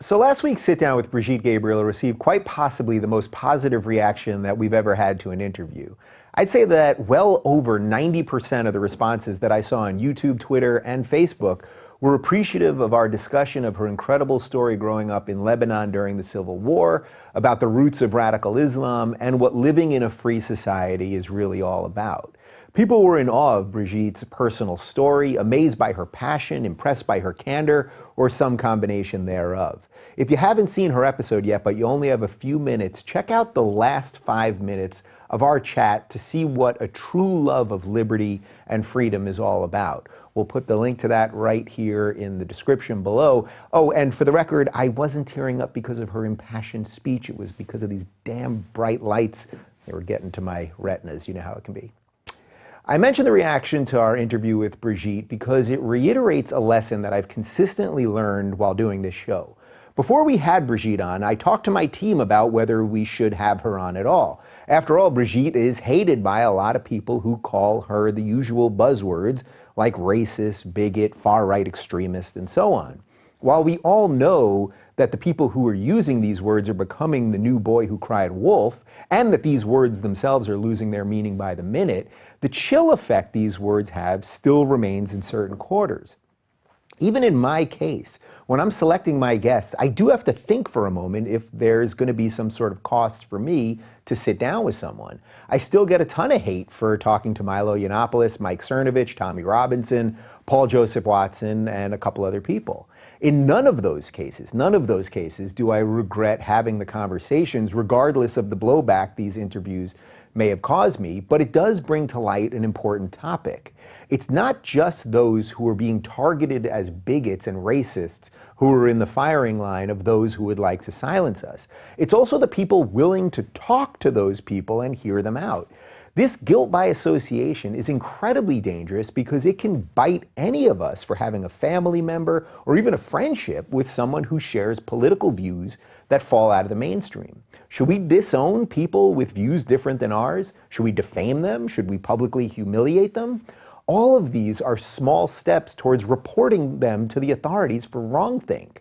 So last week's sit-down with Brigitte Gabriel received quite possibly the most positive reaction that we've ever had to an interview. I'd say that well over 90% of the responses that I saw on YouTube, Twitter, and Facebook were appreciative of our discussion of her incredible story growing up in Lebanon during the Civil War, about the roots of radical Islam, and what living in a free society is really all about. People were in awe of Brigitte's personal story, amazed by her passion, impressed by her candor, or some combination thereof. If you haven't seen her episode yet, but you only have a few minutes, check out the last 5 minutes of our chat to see what a true love of liberty and freedom is all about. We'll put the link to that right here in the description below. Oh, and for the record, I wasn't tearing up because of her impassioned speech. It was because of these damn bright lights. They were getting to my retinas. You know how it can be. I mentioned the reaction to our interview with Brigitte because it reiterates a lesson that I've consistently learned while doing this show. Before we had Brigitte on, I talked to my team about whether we should have her on at all. After all, Brigitte is hated by a lot of people who call her the usual buzzwords like racist, bigot, far-right extremist, and so on. While we all know that the people who are using these words are becoming the new boy who cried wolf, and that these words themselves are losing their meaning by the minute, the chill effect these words have still remains in certain quarters. Even in my case, when I'm selecting my guests, I do have to think for a moment if there's going to be some sort of cost for me to sit down with someone. I still get a ton of hate for talking to Milo Yiannopoulos, Mike Cernovich, Tommy Robinson, Paul Joseph Watson, and a couple other people. In none of those cases do I regret having the conversations, regardless of the blowback these interviews may have caused me, but it does bring to light an important topic. It's not just those who are being targeted as bigots and racists who are in the firing line of those who would like to silence us. It's also the people willing to talk to those people and hear them out. This guilt by association is incredibly dangerous because it can bite any of us for having a family member or even a friendship with someone who shares political views that fall out of the mainstream. Should we disown people with views different than ours? Should we defame them? Should we publicly humiliate them? All of these are small steps towards reporting them to the authorities for wrongthink.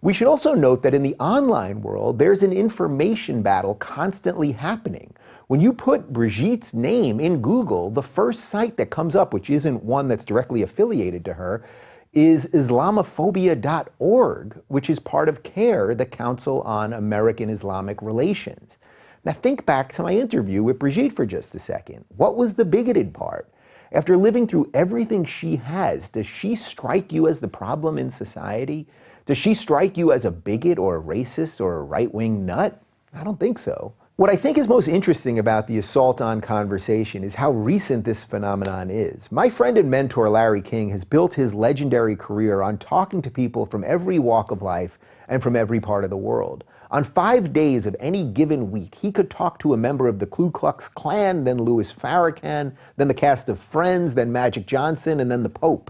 We should also note that in the online world, there's an information battle constantly happening. When you put Brigitte's name in Google, the first site that comes up, which isn't one that's directly affiliated to her, is Islamophobia.org, which is part of CAIR, the Council on American Islamic Relations. Now think back to my interview with Brigitte for just a second. What was the bigoted part? After living through everything she has, does she strike you as the problem in society? Does she strike you as a bigot or a racist or a right-wing nut? I don't think so. What I think is most interesting about the assault on conversation is how recent this phenomenon is. My friend and mentor Larry King has built his legendary career on talking to people from every walk of life and from every part of the world. On 5 days of any given week, he could talk to a member of the Ku Klux Klan, then Louis Farrakhan, then the cast of Friends, then Magic Johnson, and then the Pope.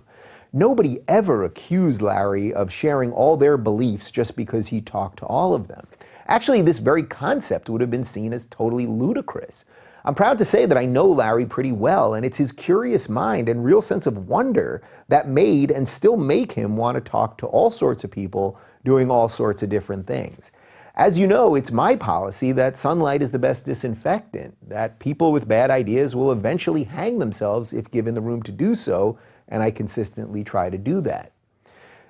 Nobody ever accused Larry of sharing all their beliefs just because he talked to all of them. Actually, this very concept would have been seen as totally ludicrous. I'm proud to say that I know Larry pretty well, and it's his curious mind and real sense of wonder that made and still make him want to talk to all sorts of people doing all sorts of different things. As you know, it's my policy that sunlight is the best disinfectant, that people with bad ideas will eventually hang themselves if given the room to do so, and I consistently try to do that.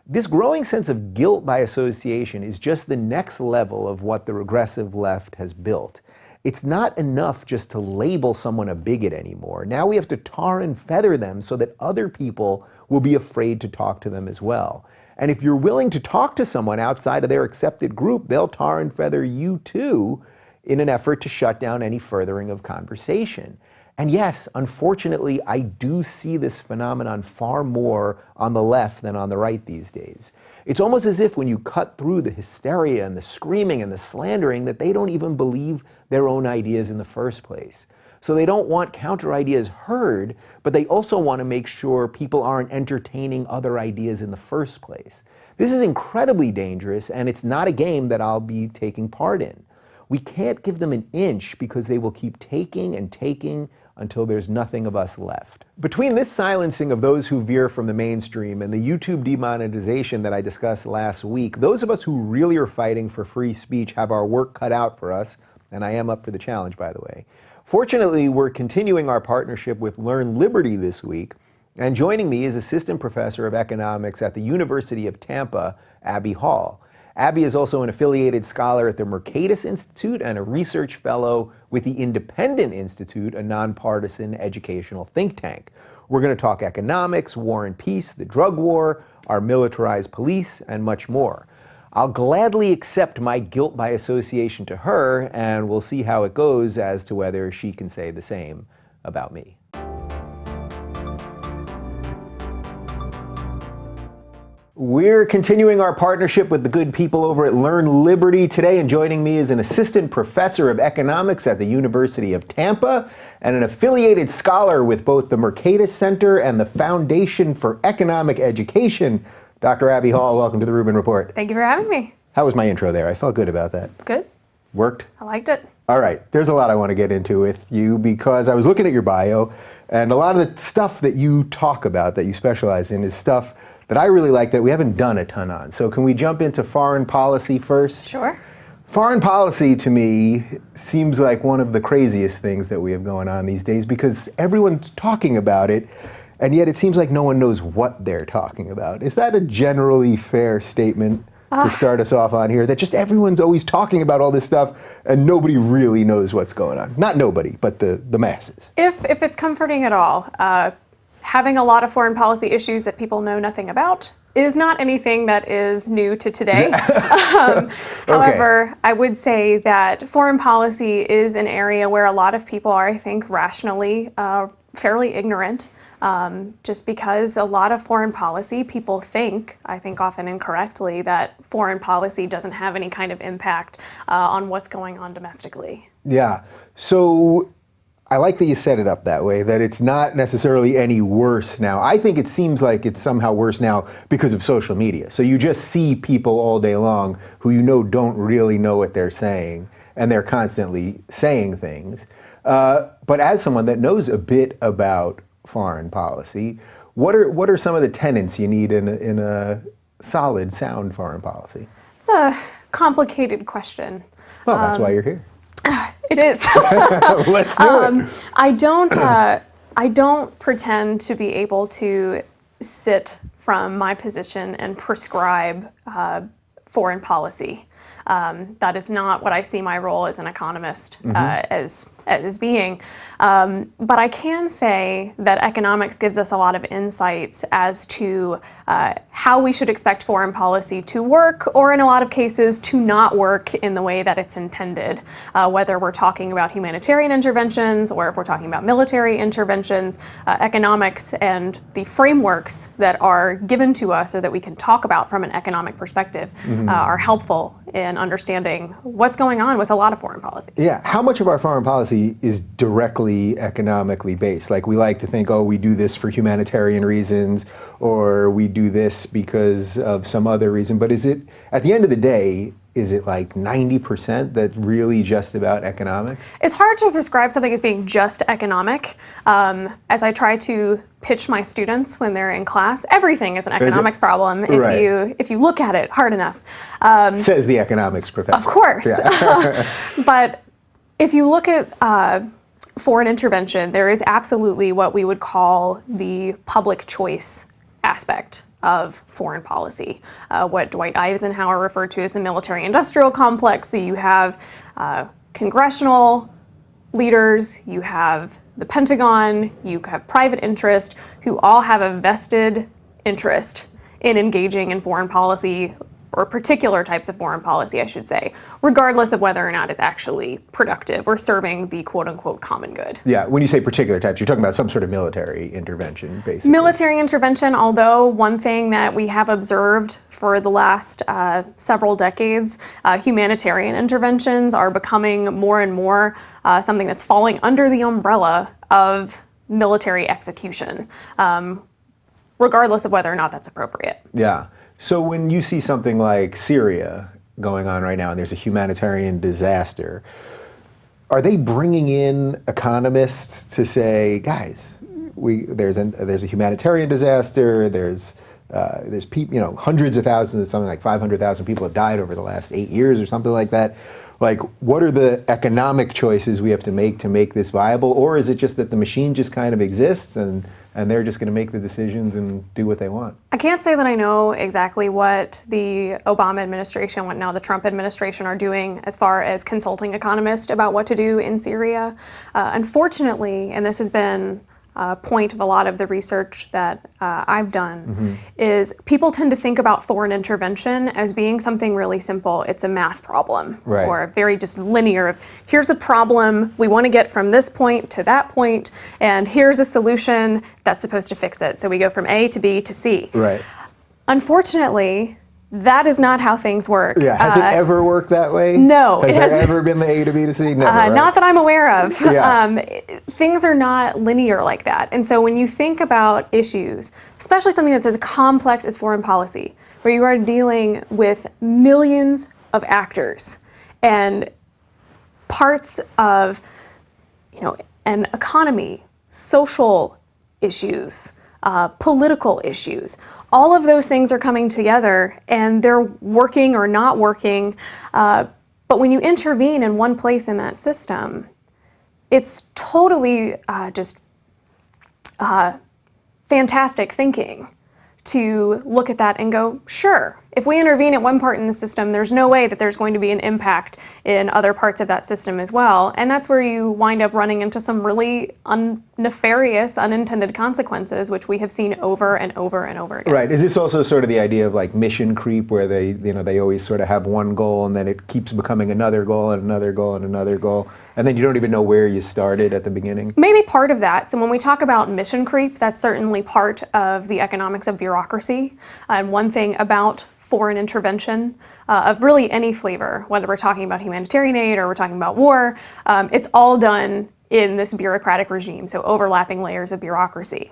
This growing sense of guilt by association is just the next level of what the regressive left has built. It's not enough just to label someone a bigot anymore. Now we have to tar and feather them so that other people will be afraid to talk to them as well. And if you're willing to talk to someone outside of their accepted group, they'll tar and feather you too in an effort to shut down any furthering of conversation. And yes, unfortunately, I do see this phenomenon far more on the left than on the right these days. It's almost as if when you cut through the hysteria and the screaming and the slandering that they don't even believe their own ideas in the first place. So they don't want counter ideas heard, but they also want to make sure people aren't entertaining other ideas in the first place. This is incredibly dangerous, and it's not a game that I'll be taking part in. We can't give them an inch because they will keep taking and taking until there's nothing of us left. Between this silencing of those who veer from the mainstream and the YouTube demonetization that I discussed last week, those of us who really are fighting for free speech have our work cut out for us, and I am up for the challenge, by the way. Fortunately, we're continuing our partnership with Learn Liberty this week, and joining me is Assistant Professor of Economics at the University of Tampa, Abby Hall. Abby is also an affiliated scholar at the Mercatus Institute and a research fellow with the Independent Institute, a nonpartisan educational think tank. We're going to talk economics, war and peace, the drug war, our militarized police, and much more. I'll gladly accept my guilt by association to her, and we'll see how it goes as to whether she can say the same about me. We're continuing our partnership with the good people over at Learn Liberty today, and joining me is an assistant professor of economics at the University of Tampa and an affiliated scholar with both the Mercatus Center and the Foundation for Economic Education. Dr. Abby Hall, welcome to the Rubin Report. Thank you for having me. How was my intro there? I felt good about that. Good. Worked? I liked it. All right. There's a lot I want to get into with you because I was looking at your bio, and a lot of the stuff that you talk about, that you specialize in, is stuff that I really like that we haven't done a ton on. So can we jump into foreign policy first? Sure. Foreign policy, to me, seems like one of the craziest things that we have going on these days because everyone's talking about it, and yet it seems like no one knows what they're talking about. Is that a generally fair statement to start us off on here? That just everyone's always talking about all this stuff and nobody really knows what's going on. Not nobody, but the masses. If it's comforting at all, having a lot of foreign policy issues that people know nothing about is not anything that is new to today. However, I would say that foreign policy is an area where a lot of people are, I think, rationally fairly ignorant. Just because a lot of foreign policy, people think, I think often incorrectly, that foreign policy doesn't have any kind of impact on what's going on domestically. Yeah. So I like that you set it up that way, that it's not necessarily any worse now. I think it seems like it's somehow worse now because of social media. So you just see people all day long who you know don't really know what they're saying, and they're constantly saying things. But as someone that knows a bit about foreign policy, what are some of the tenets you need in a solid, sound foreign policy? It's a complicated question. Well, that's why you're here. It is. Let's do it. I don't pretend to be able to sit from my position and prescribe foreign policy. That is not what I see my role as an economist as being. But I can say that economics gives us a lot of insights as to how we should expect foreign policy to work, or in a lot of cases to not work in the way that it's intended. Whether we're talking about humanitarian interventions or if we're talking about military interventions, economics and the frameworks that are given to us or that we can talk about from an economic perspective are helpful in understanding what's going on with a lot of foreign policy. Yeah, how much of our foreign policy is directly economically based? Like, we like to think, oh, we do this for humanitarian reasons, or we do this because of some other reason. But is it, at the end of the day, is it like 90% that's really just about economics? It's hard to prescribe something as being just economic. As I try to pitch my students when they're in class, everything is an economics problem if you look at it hard enough. Says the economics professor. Of course. Yeah. But if you look at foreign intervention, there is absolutely what we would call the public choice aspect of foreign policy, what Dwight Eisenhower referred to as the military-industrial complex. So you have congressional leaders, you have the Pentagon, you have private interest, who all have a vested interest in engaging in foreign policy, or particular types of foreign policy, I should say, regardless of whether or not it's actually productive or serving the quote-unquote common good. Yeah, when you say particular types, you're talking about some sort of military intervention, basically. Military intervention, although one thing that we have observed for the last several decades, humanitarian interventions are becoming more and more something that's falling under the umbrella of military execution, regardless of whether or not that's appropriate. Yeah. So when you see something like Syria going on right now and there's a humanitarian disaster, are they bringing in economists to say, guys, there's a humanitarian disaster. There's people, hundreds of thousands, something like 500,000 people have died over the last 8 years or something like that. Like, what are the economic choices we have to make this viable? Or is it just that the machine just kind of exists and they're just going to make the decisions and do what they want? I can't say that I know exactly what the Obama administration, what now the Trump administration are doing as far as consulting economists about what to do in Syria. Unfortunately, and this has been a point of a lot of the research that I've done, is people tend to think about foreign intervention as being something really simple. It's a math problem, right, or very just linear of, here's a problem, we want to get from this point to that point, and here's a solution that's supposed to fix it. So we go from A to B to C. Right. Unfortunately, that is not how things work. Yeah, has it ever worked that way? No. Has there ever been the A to B to C? Never, right? Not that I'm aware of. Yeah. Things are not linear like that. And so when you think about issues, especially something that's as complex as foreign policy, where you are dealing with millions of actors and parts of, an economy, social issues, political issues, all of those things are coming together and they're working or not working. But when you intervene in one place in that system, it's totally fantastic thinking to look at that and go, sure, if we intervene at one part in the system, there's no way that there's going to be an impact in other parts of that system as well. And that's where you wind up running into some really nefarious, unintended consequences, which we have seen over and over and over again. Right. Is this also sort of the idea of like mission creep, where they always sort of have one goal and then it keeps becoming another goal and another goal and another goal, and then you don't even know where you started at the beginning? Maybe part of that. So when we talk about mission creep, that's certainly part of the economics of bureaucracy. And one thing about foreign intervention of really any flavor, whether we're talking about humanitarian aid or we're talking about war, it's all done in this bureaucratic regime, so overlapping layers of bureaucracy.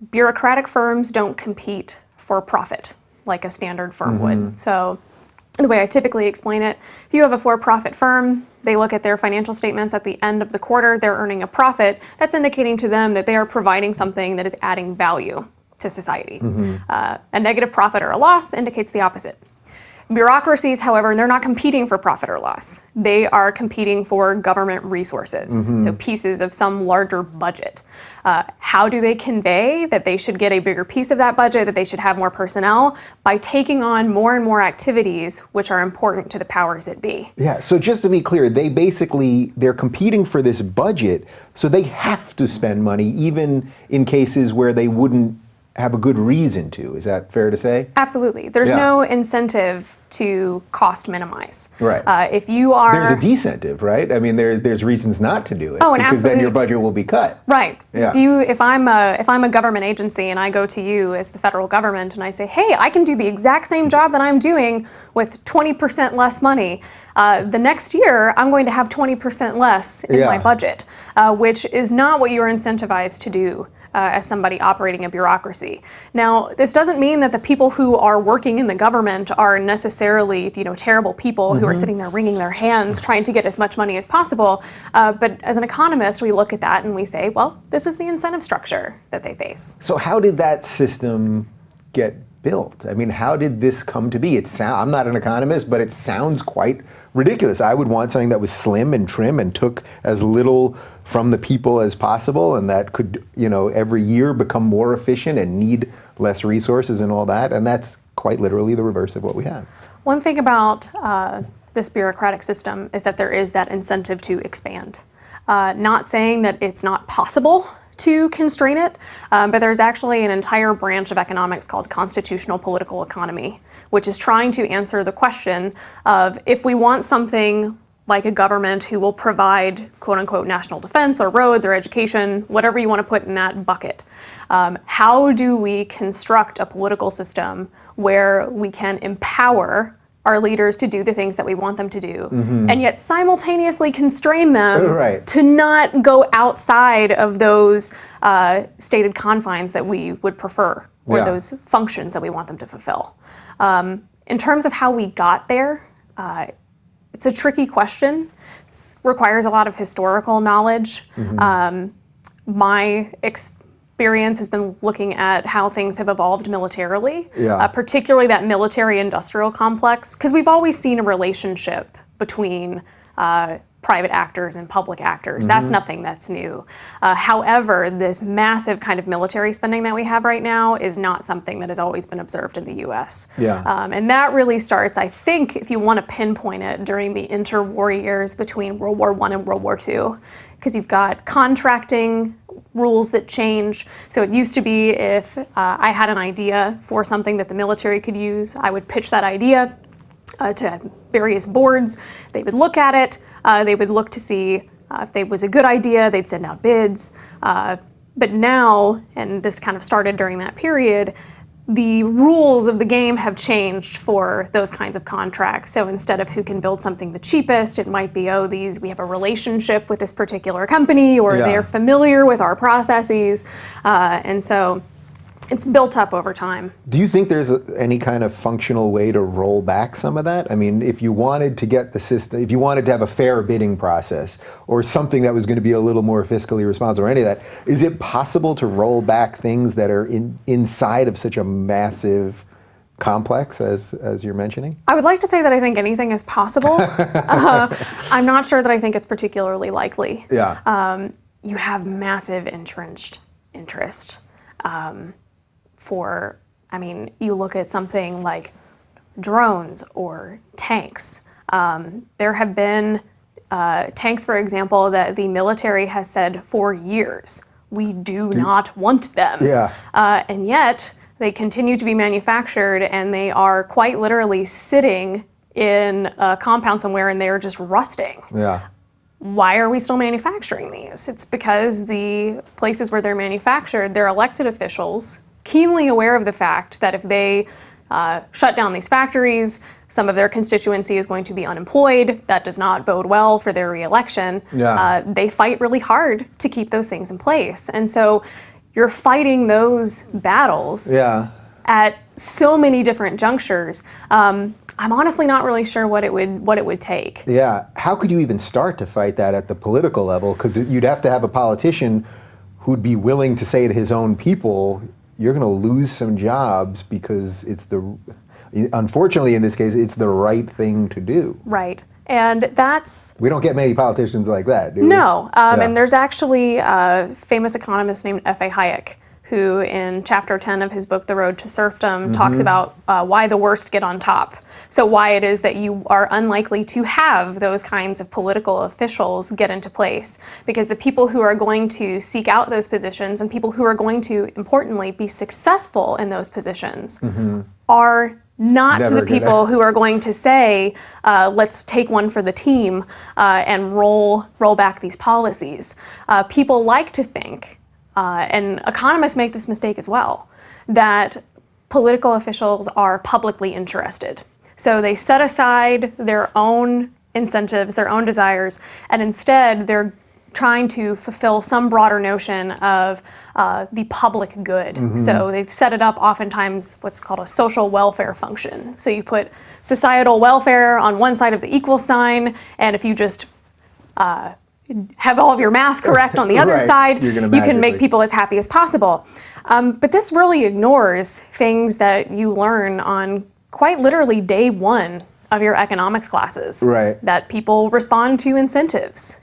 Bureaucratic firms don't compete for profit like a standard firm would. So the way I typically explain it, if you have a for-profit firm, they look at their financial statements at the end of the quarter, they're earning a profit. That's indicating to them that they are providing something that is adding value to society. A negative profit or a loss indicates the opposite. Bureaucracies, however, they're not competing for profit or loss. They are competing for government resources, so pieces of some larger budget. How do they convey that they should get a bigger piece of that budget, that they should have more personnel? By taking on more and more activities which are important to the powers that be. Yeah, so just to be clear, they're competing for this budget, so they have to spend money even in cases where they wouldn't have a good reason to. Is that fair to say? Absolutely. There's no incentive to cost minimize. Right. If you are... There's a decentive, right? I mean, there's reasons not to do it. Oh, and because absolutely. then your budget will be cut. Right. Yeah. If I'm a government agency and I go to you as the federal government and I say, hey, I can do the exact same job that I'm doing with 20% less money, the next year I'm going to have 20% less in my budget, which is not what you're incentivized to do. As somebody operating a bureaucracy. Now, this doesn't mean that the people who are working in the government are necessarily, terrible people who are sitting there wringing their hands trying to get as much money as possible. But as an economist, we look at that and we say, well, this is the incentive structure that they face. So how did that system get built? I mean, how did this come to be? I'm not an economist, but it sounds quite ridiculous. I would want something that was slim and trim and took as little from the people as possible, and that could, every year become more efficient and need less resources and all that. And that's quite literally the reverse of what we have. One thing about this bureaucratic system is that there is that incentive to expand. Not saying that it's not possible to constrain it, but there's actually an entire branch of economics called constitutional political economy, which is trying to answer the question of, if we want something like a government who will provide quote unquote national defense or roads or education, whatever you want to put in that bucket, how do we construct a political system where we can empower our leaders to do the things that we want them to do, and yet simultaneously constrain them to not go outside of those stated confines that we would prefer, or those functions that we want them to fulfill. In terms of how we got there, it's a tricky question. It requires a lot of historical knowledge. my experience has been looking at how things have evolved militarily, Yeah. particularly that military-industrial complex, because we've always seen a relationship between private actors and public actors. That's nothing that's new. However, this massive kind of military spending that we have right now is not something that has always been observed in the US. Yeah. And that really starts, I think, if you want to pinpoint it, during the interwar years between World War I and World War II, because you've got contracting rules that change. So it used to be if I had an idea for something that the military could use, I would pitch that idea to various boards. They would look at it. They would look to see if it was a good idea. They'd send out bids. But now, and this kind of started during that period, the rules of the game have changed for those kinds of contracts. So instead of who can build something the cheapest, it might be, oh, we have a relationship with this particular company, or Yeah. they're familiar with our processes. And so it's built up over time. Do you think there's any kind of functional way to roll back some of that? I mean, if you wanted to get the system, if you wanted to have a fair bidding process or something that was going to be a little more fiscally responsible or any of that, is it possible to roll back things that are inside of such a massive complex as you're mentioning? I would like to say that I think anything is possible. I'm not sure that I think it's particularly likely. Yeah. You have massive entrenched interest. You look at something like drones or tanks. There have been tanks, for example, that the military has said for years, we do not want them. Yeah. And yet they continue to be manufactured, and they are quite literally sitting in a compound somewhere, and they are just rusting. Yeah. Why are we still manufacturing these? It's because the places where they're manufactured, they're elected officials, keenly aware of the fact that if they shut down these factories, some of their constituency is going to be unemployed. That does not bode well for their reelection. Yeah. They fight really hard to keep those things in place. And so you're fighting those battles Yeah. at so many different junctures. I'm honestly not really sure what it would take. Yeah. How could you even start to fight that at the political level? Because you'd have to have a politician who'd be willing to say to his own people, you're going to lose some jobs because unfortunately in this case, it's the right thing to do. Right. And that's... We don't get many politicians like that, do we? No. Yeah. And there's actually a famous economist named F.A. Hayek, who in chapter 10 of his book, The Road to Serfdom, talks about why the worst get on top. So why it is that you are unlikely to have those kinds of political officials get into place. Because the people who are going to seek out those positions and people who are going to, importantly, be successful in those positions are not Never to the people who are going to say, let's take one for the team and roll back these policies. People like to think, and economists make this mistake as well, that political officials are publicly interested. So they set aside their own incentives, their own desires, and instead they're trying to fulfill some broader notion of the public good. So they've set it up oftentimes what's called a social welfare function. So you put societal welfare on one side of the equal sign, and if you just have all of your math correct on the other Right. side, You're gonna you can make magically- people as happy as possible. But this really ignores things that you learn on quite literally day one of your economics classes. Right. That people respond to incentives.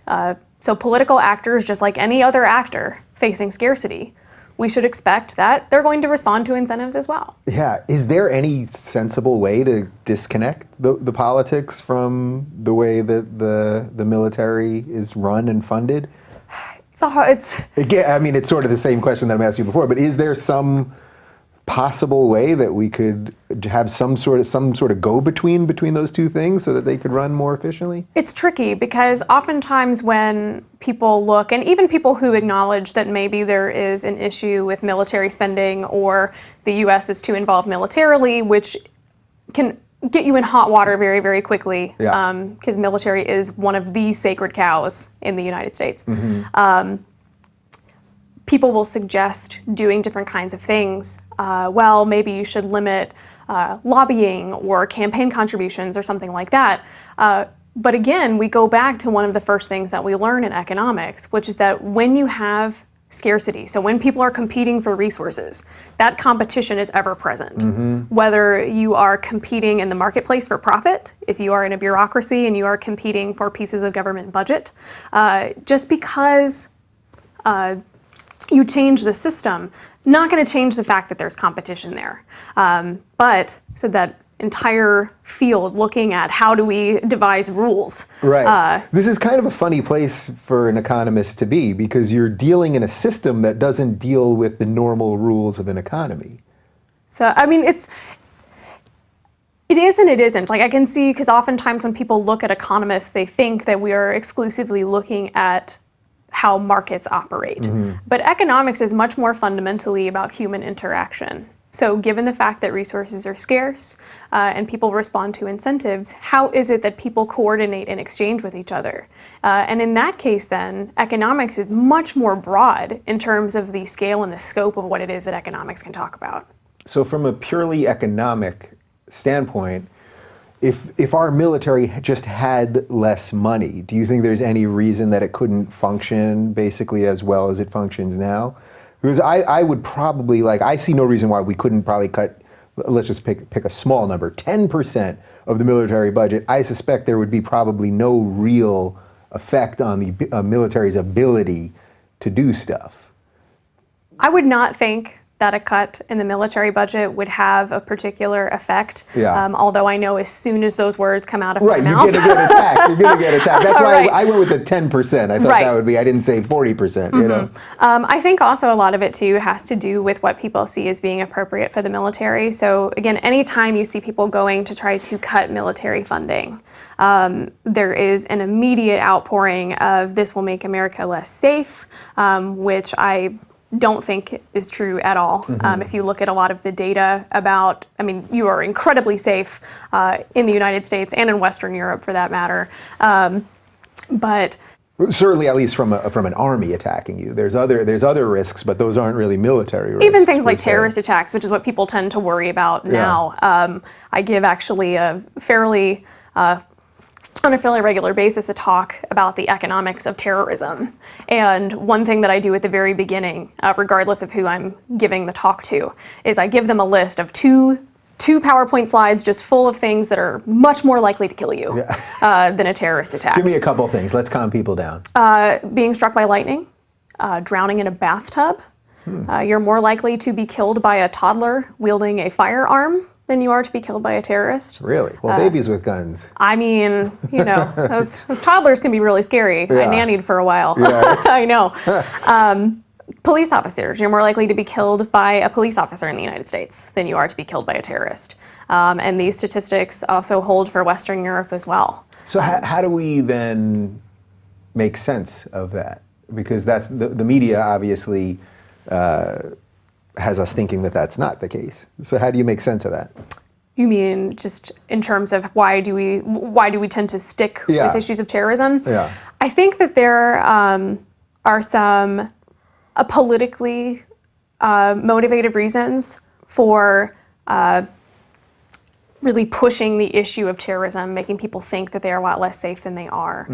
So political actors, just like any other actor facing scarcity, we should expect that they're going to respond to incentives as well. Yeah. Is there any sensible way to disconnect the politics from the way that the military is run and funded? Again, I mean, it's sort of the same question that I'm asking you before, but is there some possible way that we could have some sort of go-between between those two things so that they could run more efficiently? It's tricky because oftentimes when people look, and even people who acknowledge that maybe there is an issue with military spending or the U.S. is too involved militarily, which can get you in hot water very, very quickly, because military is one of the sacred cows in the United States. People will suggest doing different kinds of things. Well, maybe you should limit lobbying or campaign contributions or something like that. But again, we go back to one of the first things that we learn in economics, which is that when you have scarcity. So when people are competing for resources, that competition is ever present. Whether you are competing in the marketplace for profit, if you are in a bureaucracy and you are competing for pieces of government budget, just because you change the system, not going to change the fact that there's competition there. But so that entire field looking at how do we devise rules. Right. This is kind of a funny place for an economist to be, because you're dealing in a system that doesn't deal with the normal rules of an economy. So, I mean, it is and it isn't. Like, I can see, because oftentimes when people look at economists, they think that we are exclusively looking at how markets operate. But economics is much more fundamentally about human interaction. So given the fact that resources are scarce and people respond to incentives, how is it that people coordinate and exchange with each other? And in that case, then, economics is much more broad in terms of the scale and the scope of what it is that economics can talk about. So from a purely economic standpoint, if our military just had less money, do you think there's any reason that it couldn't function basically as well as it functions now? Because I would probably, I see no reason why we couldn't probably cut, let's just pick a small number, 10% of the military budget. I suspect there would be probably no real effect on the military's ability to do stuff. I would not think that a cut in the military budget would have a particular effect. Yeah. Although I know as soon as those words come out of my mouth. Right, you're going to get attacked. You're going to get attacked. That's why I went with the 10%. I thought that would be, I didn't say 40%, you know? I think also a lot of it too has to do with what people see as being appropriate for the military. So again, anytime you see people going to try to cut military funding, there is an immediate outpouring of this will make America less safe, which I don't think is true at all. If you look at a lot of the data about, I mean, you are incredibly safe in the United States and in Western Europe for that matter. But certainly, at least from an army attacking you, there's other risks, but those aren't really military risks. Even things like terrorist attacks, which is what people tend to worry about now. I give actually a fairly on a fairly regular basis a talk about the economics of terrorism. And one thing that I do at the very beginning, regardless of who I'm giving the talk to, is I give them a list of two PowerPoint slides just full of things that are much more likely to kill you than a terrorist attack. Give me a couple things. Let's calm people down. Being struck by lightning, drowning in a bathtub. You're more likely to be killed by a toddler wielding a firearm than you are to be killed by a terrorist. Really? Well, babies with guns. I mean, you know, those toddlers can be really scary. I nannied for a while. I know. Police officers, you're more likely to be killed by a police officer in the United States than you are to be killed by a terrorist. And these statistics also hold for Western Europe as well. So how do we then make sense of that? Because that's the media obviously has us thinking that that's not the case. So how do you make sense of that? You mean just in terms of why do we tend to stick with issues of terrorism? Yeah. I think that there are some politically motivated reasons for really pushing the issue of terrorism, making people think that they are a lot less safe than they are.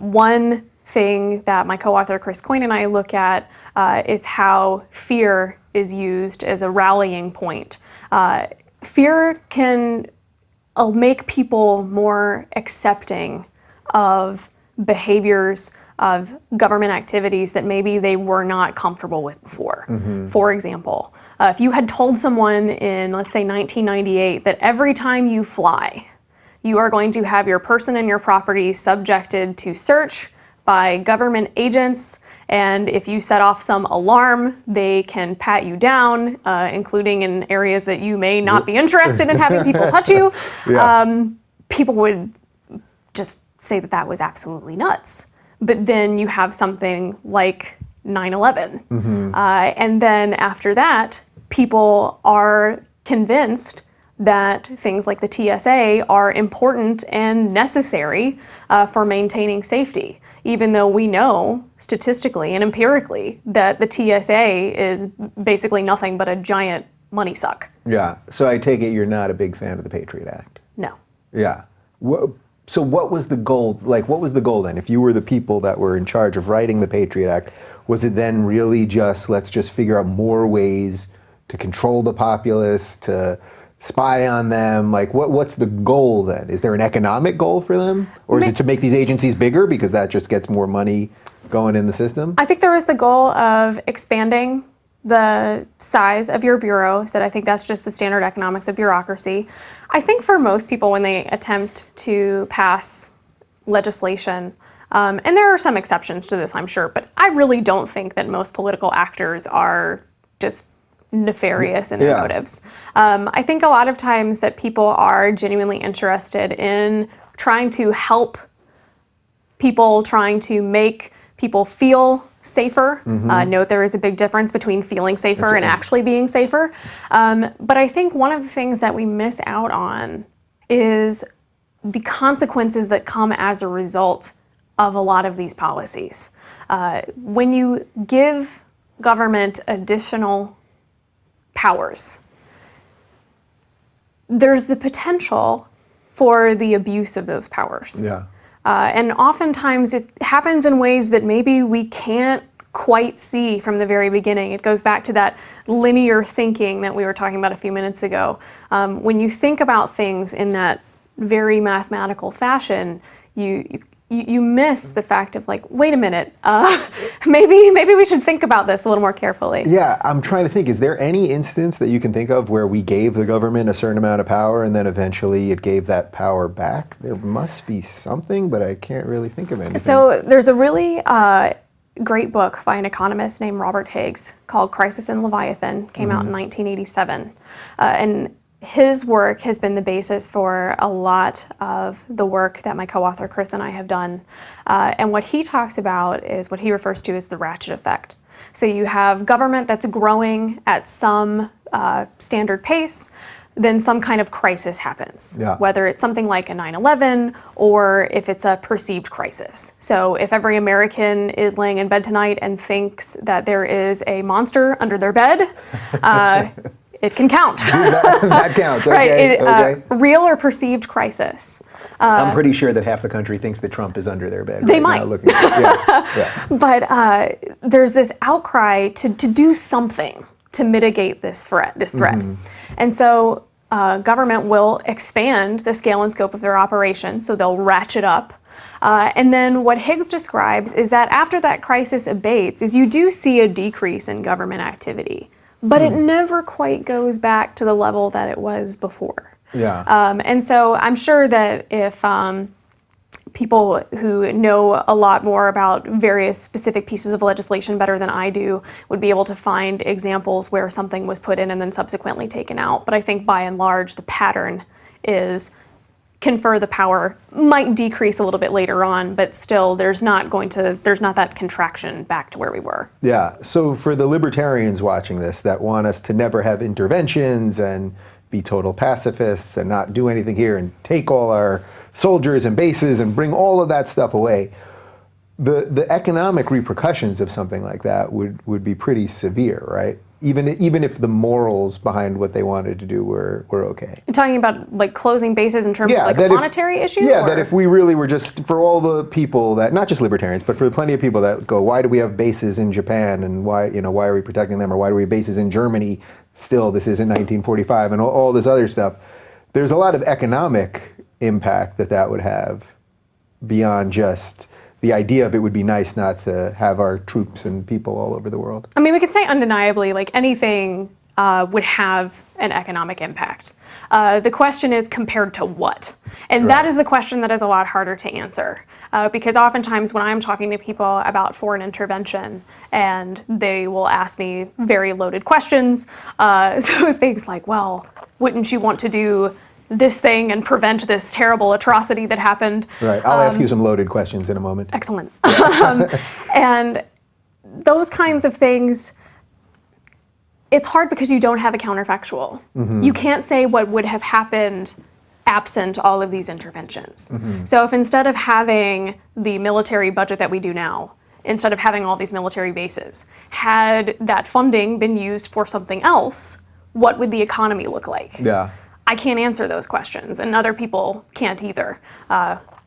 One thing that my co-author Chris Coyne and I look at is how fear is used as a rallying point. Fear can make people more accepting of behaviors of government activities that maybe they were not comfortable with before. For example, if you had told someone in, let's say, 1998 that every time you fly, you are going to have your person and your property subjected to search by government agents, and if you set off some alarm, they can pat you down, including in areas that you may not be interested in having people touch you, people would just say that that was absolutely nuts. But then you have something like 9/11. And then after that, people are convinced that things like the TSA are important and necessary for maintaining safety, even though we know statistically and empirically that the TSA is basically nothing but a giant money suck. Yeah, so I take it you're not a big fan of the Patriot Act. No. Yeah. So what was the goal? Like, what was the goal then? If you were the people that were in charge of writing the Patriot Act, was it then really just, let's just figure out more ways to control the populace, to spy on them? Like, what's the goal then? Is there an economic goal for them? Or is it to make these agencies bigger because that just gets more money going in the system? I think there was the goal of expanding the size of your bureau, so I think that's just the standard economics of bureaucracy. I think for most people when they attempt to pass legislation, and there are some exceptions to this, I'm sure, but I really don't think that most political actors are just nefarious in their motives. I think a lot of times that people are genuinely interested in trying to help people, trying to make people feel safer. Note there is a big difference between feeling safer and actually being safer. But I think one of the things that we miss out on is the consequences that come as a result of a lot of these policies. When you give government additional powers, there's the potential for the abuse of those powers. And oftentimes it happens in ways that maybe we can't quite see from the very beginning. It goes back to that linear thinking that we were talking about a few minutes ago. When you think about things in that very mathematical fashion, you miss the fact of like, wait a minute, maybe we should think about this a little more carefully. Yeah, I'm trying to think, is there any instance that you can think of where we gave the government a certain amount of power and then eventually it gave that power back? There must be something, but I can't really think of anything. So there's a really great book by an economist named Robert Higgs called Crisis in Leviathan, came out in 1987. And his work has been the basis for a lot of the work that my co-author Chris and I have done. And what he talks about is what he refers to as the ratchet effect. So you have government that's growing at some standard pace, then some kind of crisis happens, whether it's something like a 9/11 or if it's a perceived crisis. So if every American is laying in bed tonight and thinks that there is a monster under their bed, it can count. That counts, okay. Right, real or perceived crisis. I'm pretty sure that half the country thinks that Trump is under their bed. They might. But there's this outcry to do something to mitigate this threat. And so government will expand the scale and scope of their operation, so they'll ratchet up. And then what Higgs describes is that after that crisis abates, is you do see a decrease in government activity. But it never quite goes back to the level that it was before. And so I'm sure that if people who know a lot more about various specific pieces of legislation better than I do would be able to find examples where something was put in and then subsequently taken out. But I think by and large, the pattern is confer the power, might decrease a little bit later on, but still there's not that contraction back to where we were. Yeah, so for the libertarians watching this that want us to never have interventions and be total pacifists and not do anything here and take all our soldiers and bases and bring all of that stuff away, the economic repercussions of something like that would be pretty severe, right? Even if the morals behind what they wanted to do were okay. You're talking about like closing bases in terms of like a monetary issue? Yeah, that if we really were just, for all the people that, not just libertarians, but for plenty of people that go, why do we have bases in Japan and why are we protecting them, or why do we have bases in Germany still, this isn't 1945, and all this other stuff. There's a lot of economic impact that would have beyond just the idea of it would be nice not to have our troops and people all over the world. I mean, we could say undeniably, like anything would have an economic impact. The question is compared to what? And that is the question that is a lot harder to answer. Because oftentimes when I'm talking to people about foreign intervention, and they will ask me very loaded questions, so things like, well, wouldn't you want to do this thing and prevent this terrible atrocity that happened? Right, I'll ask you some loaded questions in a moment. Excellent. And those kinds of things, it's hard because you don't have a counterfactual. You can't say what would have happened absent all of these interventions. So if instead of having the military budget that we do now, instead of having all these military bases, had that funding been used for something else, what would the economy look like? I can't answer those questions, and other people can't either.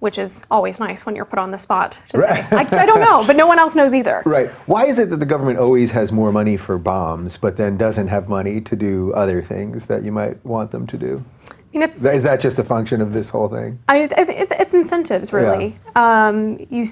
which is always nice when you're put on the spot to say, I don't know, but no one else knows either. Right. Why is it that the government always has more money for bombs, but then doesn't have money to do other things that you might want them to do? Is that just a function of this whole thing? It's incentives, really. Yeah.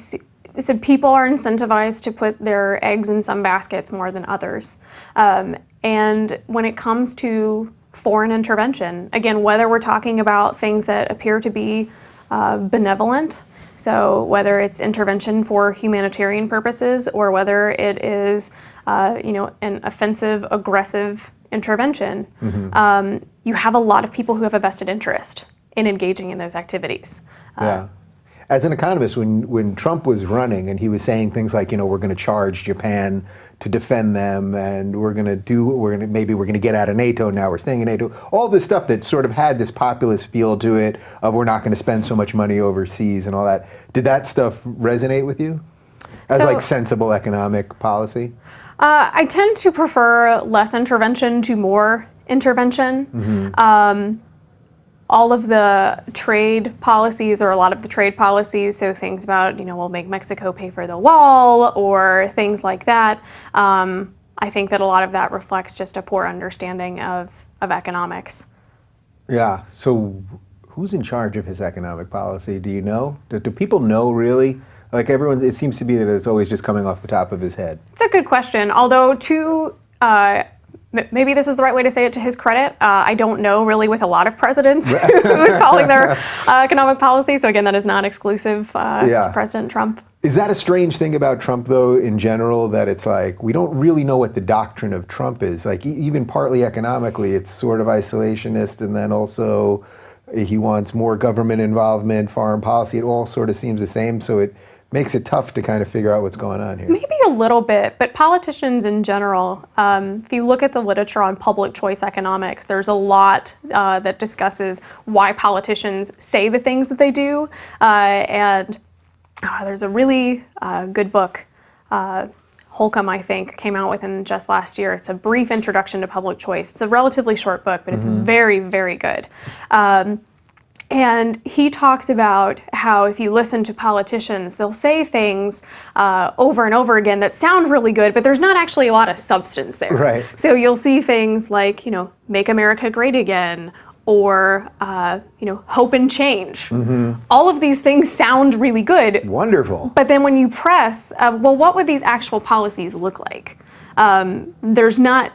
So people are incentivized to put their eggs in some baskets more than others. And when it comes to foreign intervention, again, whether we're talking about things that appear to be benevolent, so whether it's intervention for humanitarian purposes or whether it is, an offensive, aggressive intervention, you have a lot of people who have a vested interest in engaging in those activities. Yeah. As an economist, when Trump was running and he was saying things like, we're going to charge Japan to defend them, and maybe we're going to get out of NATO now, we're staying in NATO, all this stuff that sort of had this populist feel to it of we're not going to spend so much money overseas and all that. Did that stuff resonate with you as like sensible economic policy? I tend to prefer less intervention to more intervention. All of the trade policies, or a lot of the trade policies, so things about, we'll make Mexico pay for the wall or things like that, I think that a lot of that reflects just a poor understanding of economics. Yeah, so who's in charge of his economic policy? Do you know? Do people know really? Like everyone, it seems to be that it's always just coming off the top of his head. It's a good question, although maybe this is the right way to say it to his credit. I don't know really with a lot of presidents who is calling their economic policy. So again, that is not exclusive to President Trump. Is that a strange thing about Trump, though, in general, that it's like we don't really know what the doctrine of Trump is? Like even partly economically, it's sort of isolationist, and then also he wants more government involvement, foreign policy. It all sort of seems the same. So it makes it tough to kind of figure out what's going on here. Maybe a little bit, but politicians in general, if you look at the literature on public choice economics, there's a lot that discusses why politicians say the things that they do. And there's a really good book, Holcomb, I think, came out within just last year. It's a brief introduction to public choice. It's a relatively short book, but it's very, very good. And he talks about how if you listen to politicians, they'll say things over and over again that sound really good, but there's not actually a lot of substance there. Right. So you'll see things like, make America great again, or, hope and change. All of these things sound really good. Wonderful. But then when you press, what would these actual policies look like? There's not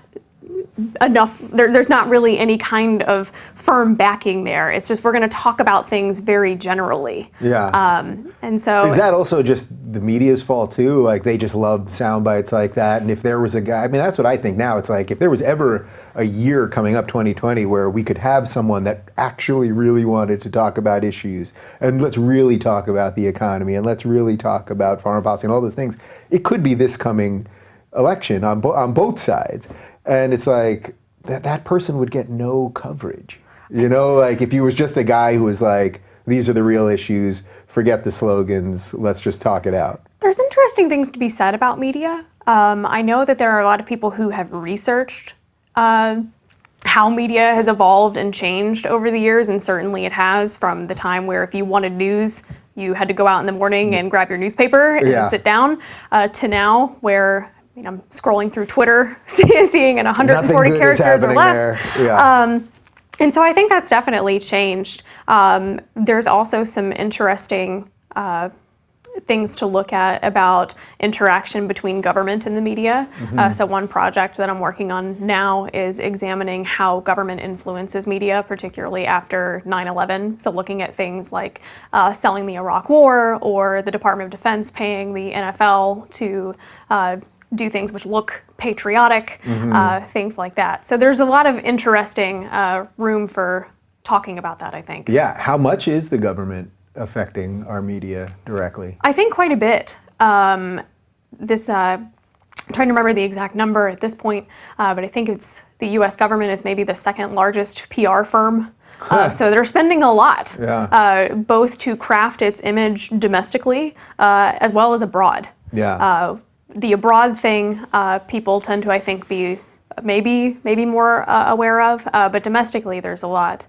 enough, there's not really any kind of firm backing there. It's just we're going to talk about things very generally. Yeah. And so is that also just the media's fault too? Like they just love sound bites like that. And if there was a guy, that's what I think now. It's like if there was ever a year coming up, 2020, where we could have someone that actually really wanted to talk about issues, and let's really talk about the economy, and let's really talk about foreign policy and all those things, it could be this coming election on both sides. And it's like that person would get no coverage. Like if he was just a guy who was like, these are the real issues, forget the slogans, let's just talk it out. There's interesting things to be said about media. I know that there are a lot of people who have researched how media has evolved and changed over the years, and certainly it has, from the time where if you wanted news, you had to go out in the morning and grab your newspaper and sit down, to now where I'm scrolling through Twitter, seeing in 140 characters or less. And so I think that's definitely changed. There's also some interesting things to look at about interaction between government and the media. So one project that I'm working on now is examining how government influences media, particularly after 9/11. So looking at things like selling the Iraq War, or the Department of Defense paying the NFL to do things which look patriotic, things like that. So there's a lot of interesting room for talking about that, I think. Yeah, how much is the government affecting our media directly? I think quite a bit. I'm trying to remember the exact number at this point, but I think it's the US government is maybe the second largest PR firm. So they're spending a lot, both to craft its image domestically as well as abroad. The abroad thing, people tend to, I think, be maybe more aware of, but domestically there's a lot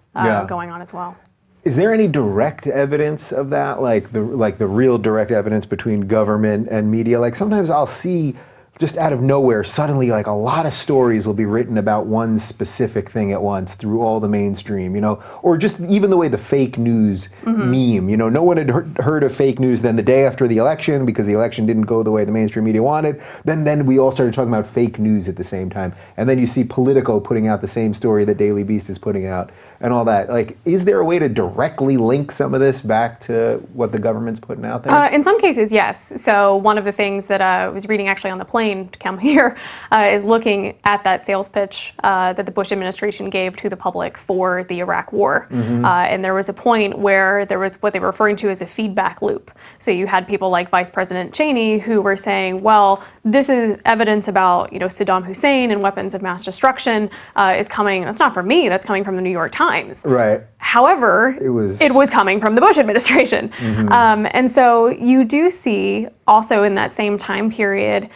going on as well. Is there any direct evidence of that, like the real direct evidence between government and media? Like sometimes I'll see just out of nowhere, suddenly like a lot of stories will be written about one specific thing at once through all the mainstream, or just even the way the fake news meme, no one had heard of fake news then the day after the election because the election didn't go the way the mainstream media wanted. Then we all started talking about fake news at the same time. And then you see Politico putting out the same story that Daily Beast is putting out and all that. Like, is there a way to directly link some of this back to what the government's putting out there? In some cases, yes. So one of the things that I was reading actually on the plane to come here is looking at that sales pitch that the Bush administration gave to the public for the Iraq War. And there was a point where there was what they were referring to as a feedback loop. So you had people like Vice President Cheney who were saying, well, this is evidence about Saddam Hussein and weapons of mass destruction is coming. That's not from me. That's coming from the New York Times. Right. However, it was coming from the Bush administration. And so you do see also in that same time period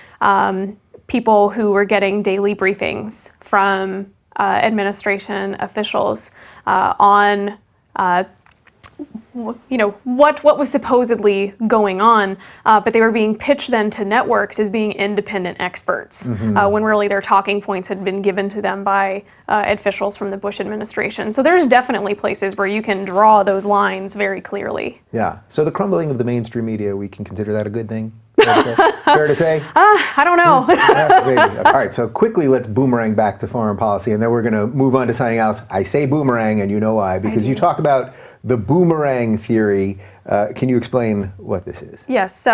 people who were getting daily briefings from administration officials on what was supposedly going on, but they were being pitched then to networks as being independent experts, when really their talking points had been given to them by officials from the Bush administration. So there's definitely places where you can draw those lines very clearly. Yeah. So the crumbling of the mainstream media, we can consider that a good thing? Fair to say? I don't know. All right, so quickly let's boomerang back to foreign policy, and then we're going to move on to something else. I say boomerang, and you know why, because you talk about the boomerang theory. Can you explain what this is? Yes, so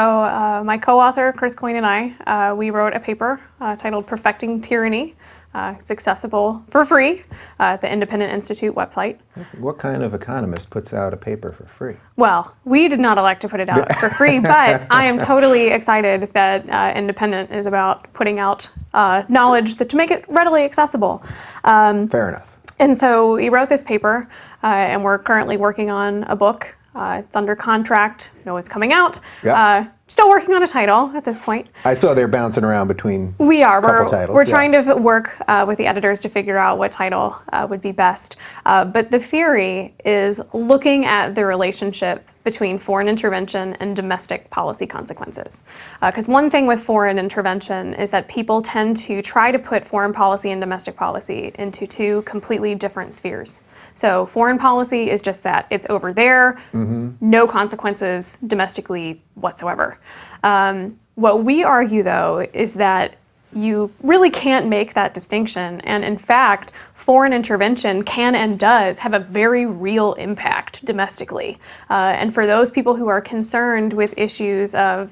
my co-author, Chris Coyne, and I, we wrote a paper titled Perfecting Tyranny. It's accessible for free at the Independent Institute website. What kind of economist puts out a paper for free? Well, we did not elect to put it out for free, but I am totally excited that Independent is about putting out knowledge to make it readily accessible. Fair enough. And so we wrote this paper, and we're currently working on a book. It's under contract. It's coming out. Yep. Still working on a title at this point. I saw they're bouncing around between We are. couple titles. We're trying to work with the editors to figure out what title would be best. But the theory is looking at the relationship between foreign intervention and domestic policy consequences. Because one thing with foreign intervention is that people tend to try to put foreign policy and domestic policy into two completely different spheres. So foreign policy is just that. It's over there, no consequences domestically whatsoever. What we argue, though, is that you really can't make that distinction. And in fact, foreign intervention can and does have a very real impact domestically. And for those people who are concerned with issues of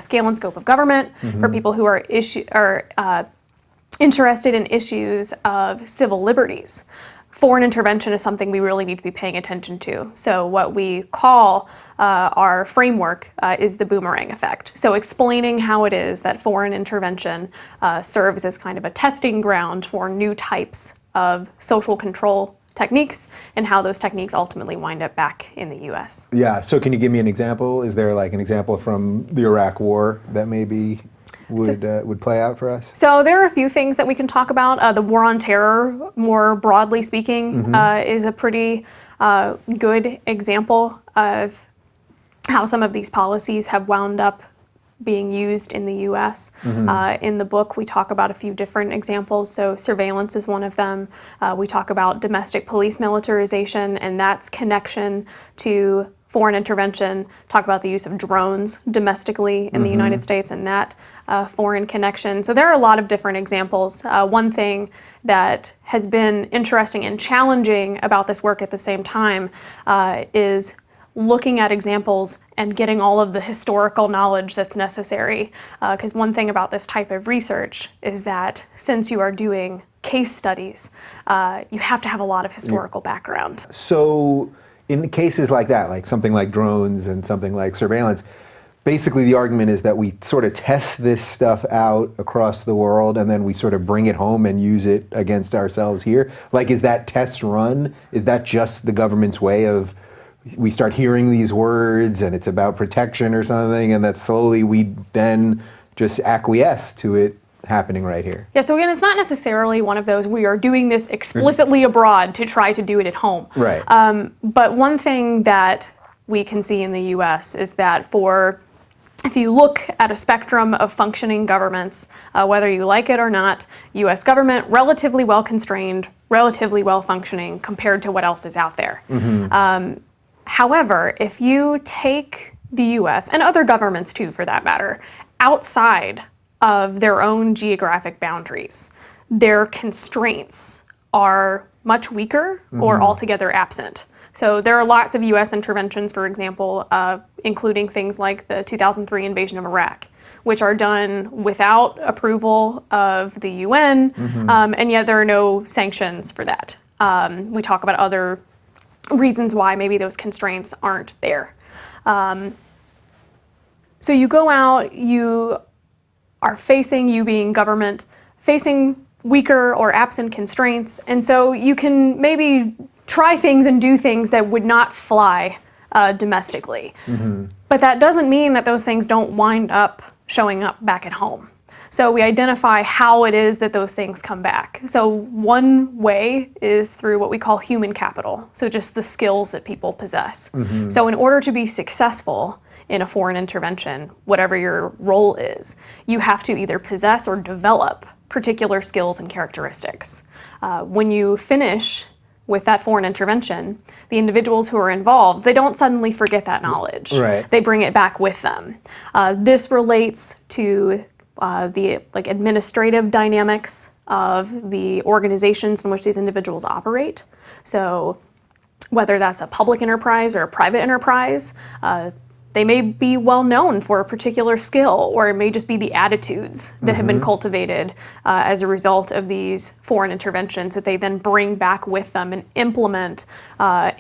scale and scope of government, for people who are interested in issues of civil liberties, foreign intervention is something we really need to be paying attention to. So what we call our framework is the boomerang effect. So explaining how it is that foreign intervention serves as kind of a testing ground for new types of social control techniques and how those techniques ultimately wind up back in the U.S. Yeah, so can you give me an example? Is there like an example from the Iraq War that maybe would play out for us? So there are a few things that we can talk about. The war on terror, more broadly speaking, is a pretty good example of how some of these policies have wound up being used in the U.S. In the book, we talk about a few different examples. So surveillance is one of them. We talk about domestic police militarization and that's connection to foreign intervention, talk about the use of drones domestically in the United States and that foreign connection. So there are a lot of different examples. One thing that has been interesting and challenging about this work at the same time is looking at examples and getting all of the historical knowledge that's necessary. Because one thing about this type of research is that since you are doing case studies, you have to have a lot of historical background. So in cases like that, like something like drones and something like surveillance, basically the argument is that we sort of test this stuff out across the world and then we sort of bring it home and use it against ourselves here. Like, is that test run? Is that just the government's way of, we start hearing these words and it's about protection or something and that slowly we then just acquiesce to it happening right here? Yeah, so again, it's not necessarily one of those, we are doing this explicitly abroad to try to do it at home. Right. But one thing that we can see in the US is that if you look at a spectrum of functioning governments, whether you like it or not, US government, relatively well constrained, relatively well functioning compared to what else is out there. However, if you take the US, and other governments too for that matter, outside of their own geographic boundaries, their constraints are much weaker or altogether absent. So there are lots of US interventions, for example, including things like the 2003 invasion of Iraq, which are done without approval of the UN, and yet there are no sanctions for that. We talk about other reasons why maybe those constraints aren't there. So you go out, you are facing, you being government, facing weaker or absent constraints, and so you can maybe try things and do things that would not fly domestically. But that doesn't mean that those things don't wind up showing up back at home. So we identify how it is that those things come back. So one way is through what we call human capital, so just the skills that people possess. So in order to be successful in a foreign intervention, whatever your role is, you have to either possess or develop particular skills and characteristics. When you finish with that foreign intervention, the individuals who are involved, they don't suddenly forget that knowledge. Right. They bring it back with them. This relates to the administrative dynamics of the organizations in which these individuals operate. So whether that's a public enterprise or a private enterprise, they may be well known for a particular skill, or it may just be the attitudes that have been cultivated as a result of these foreign interventions that they then bring back with them and implement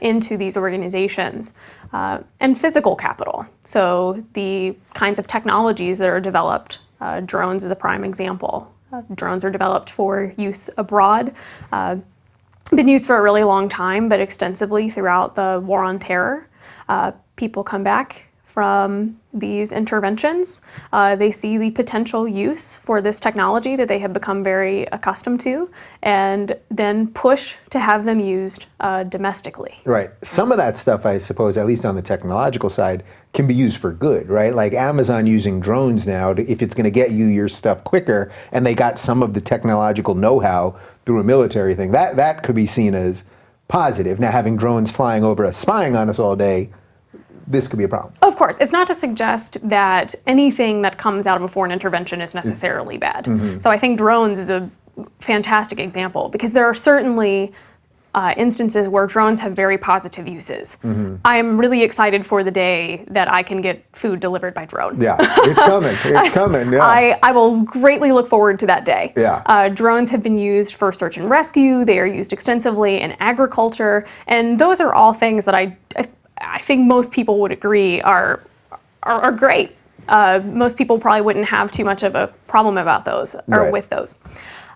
into these organizations. And physical capital, so the kinds of technologies that are developed. Drones is a prime example. Drones are developed for use abroad, been used for a really long time, but extensively throughout the War on Terror. People come back from these interventions. They see the potential use for this technology that they have become very accustomed to, and then push to have them used domestically. Right. Some of that stuff, I suppose, at least on the technological side, can be used for good, right? Like Amazon using drones now, if it's going to get you your stuff quicker, and they got some of the technological know-how through a military thing, that could be seen as positive. Now, having drones flying over us, spying on us all day, this could be a problem. Of course, it's not to suggest that anything that comes out of a foreign intervention is necessarily bad. So I think drones is a fantastic example, because there are certainly instances where drones have very positive uses. I am really excited for the day that I can get food delivered by drone. Yeah, it's coming. It's coming. Yeah. I will greatly look forward to that day. Yeah. Drones have been used for search and rescue. They are used extensively in agriculture, and those are all things that I think most people would agree are great. Most people probably wouldn't have too much of a problem about those or with those.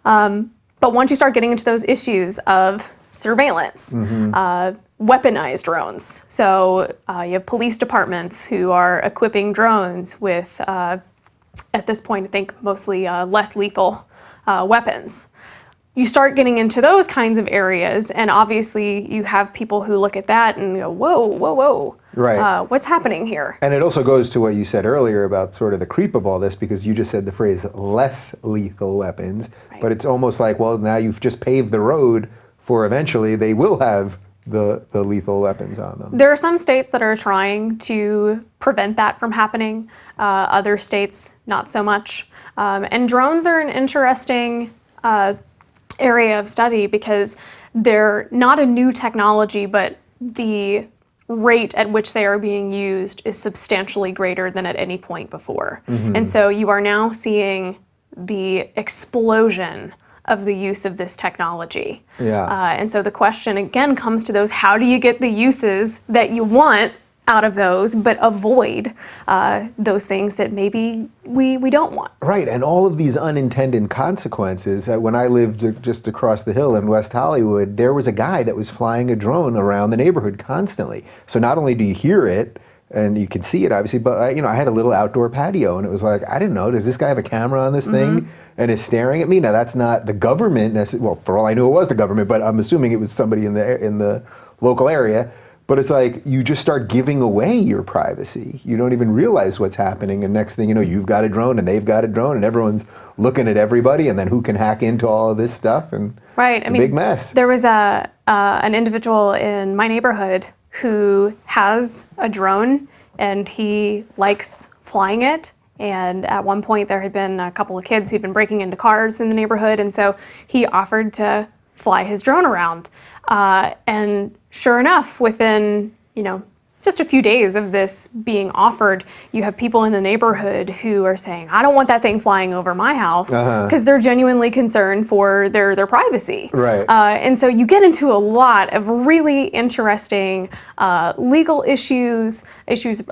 But once you start getting into those issues of surveillance, weaponized drones. So you have police departments who are equipping drones with, at this point, I think mostly less lethal weapons. You start getting into those kinds of areas, and obviously you have people who look at that and go, whoa, whoa, whoa. Right. What's happening here? And it also goes to what you said earlier about sort of the creep of all this, because you just said the phrase less lethal weapons, but it's almost like, well, now you've just paved the road for eventually they will have the lethal weapons on them. There are some states that are trying to prevent that from happening. Other states, not so much. And drones are an interesting area of study, because they're not a new technology, but the rate at which they are being used is substantially greater than at any point before. And so you are now seeing the explosion of the use of this technology. And so the question again comes to those, how do you get the uses that you want out of those, but avoid those things that maybe we don't want. Right, and all of these unintended consequences. When I lived just across the hill in West Hollywood, there was a guy that was flying a drone around the neighborhood constantly. So not only do you hear it, and you can see it obviously, but I had a little outdoor patio, and it was like, I didn't know, does this guy have a camera on this thing and is staring at me? Now that's not the government well, for all I knew it was the government, but I'm assuming it was somebody in the local area. But it's like, you just start giving away your privacy. You don't even realize what's happening, and next thing you know, you've got a drone and they've got a drone, and everyone's looking at everybody, and then who can hack into all of this stuff, and right. it's a big mess. There was an individual in my neighborhood who has a drone, and he likes flying it. And at one point, there had been a couple of kids who'd been breaking into cars in the neighborhood, and so he offered to fly his drone around. And sure enough, within, just a few days of this being offered, you have people in the neighborhood who are saying, I don't want that thing flying over my house, because they're genuinely concerned for their privacy. Right. And so you get into a lot of really interesting legal issues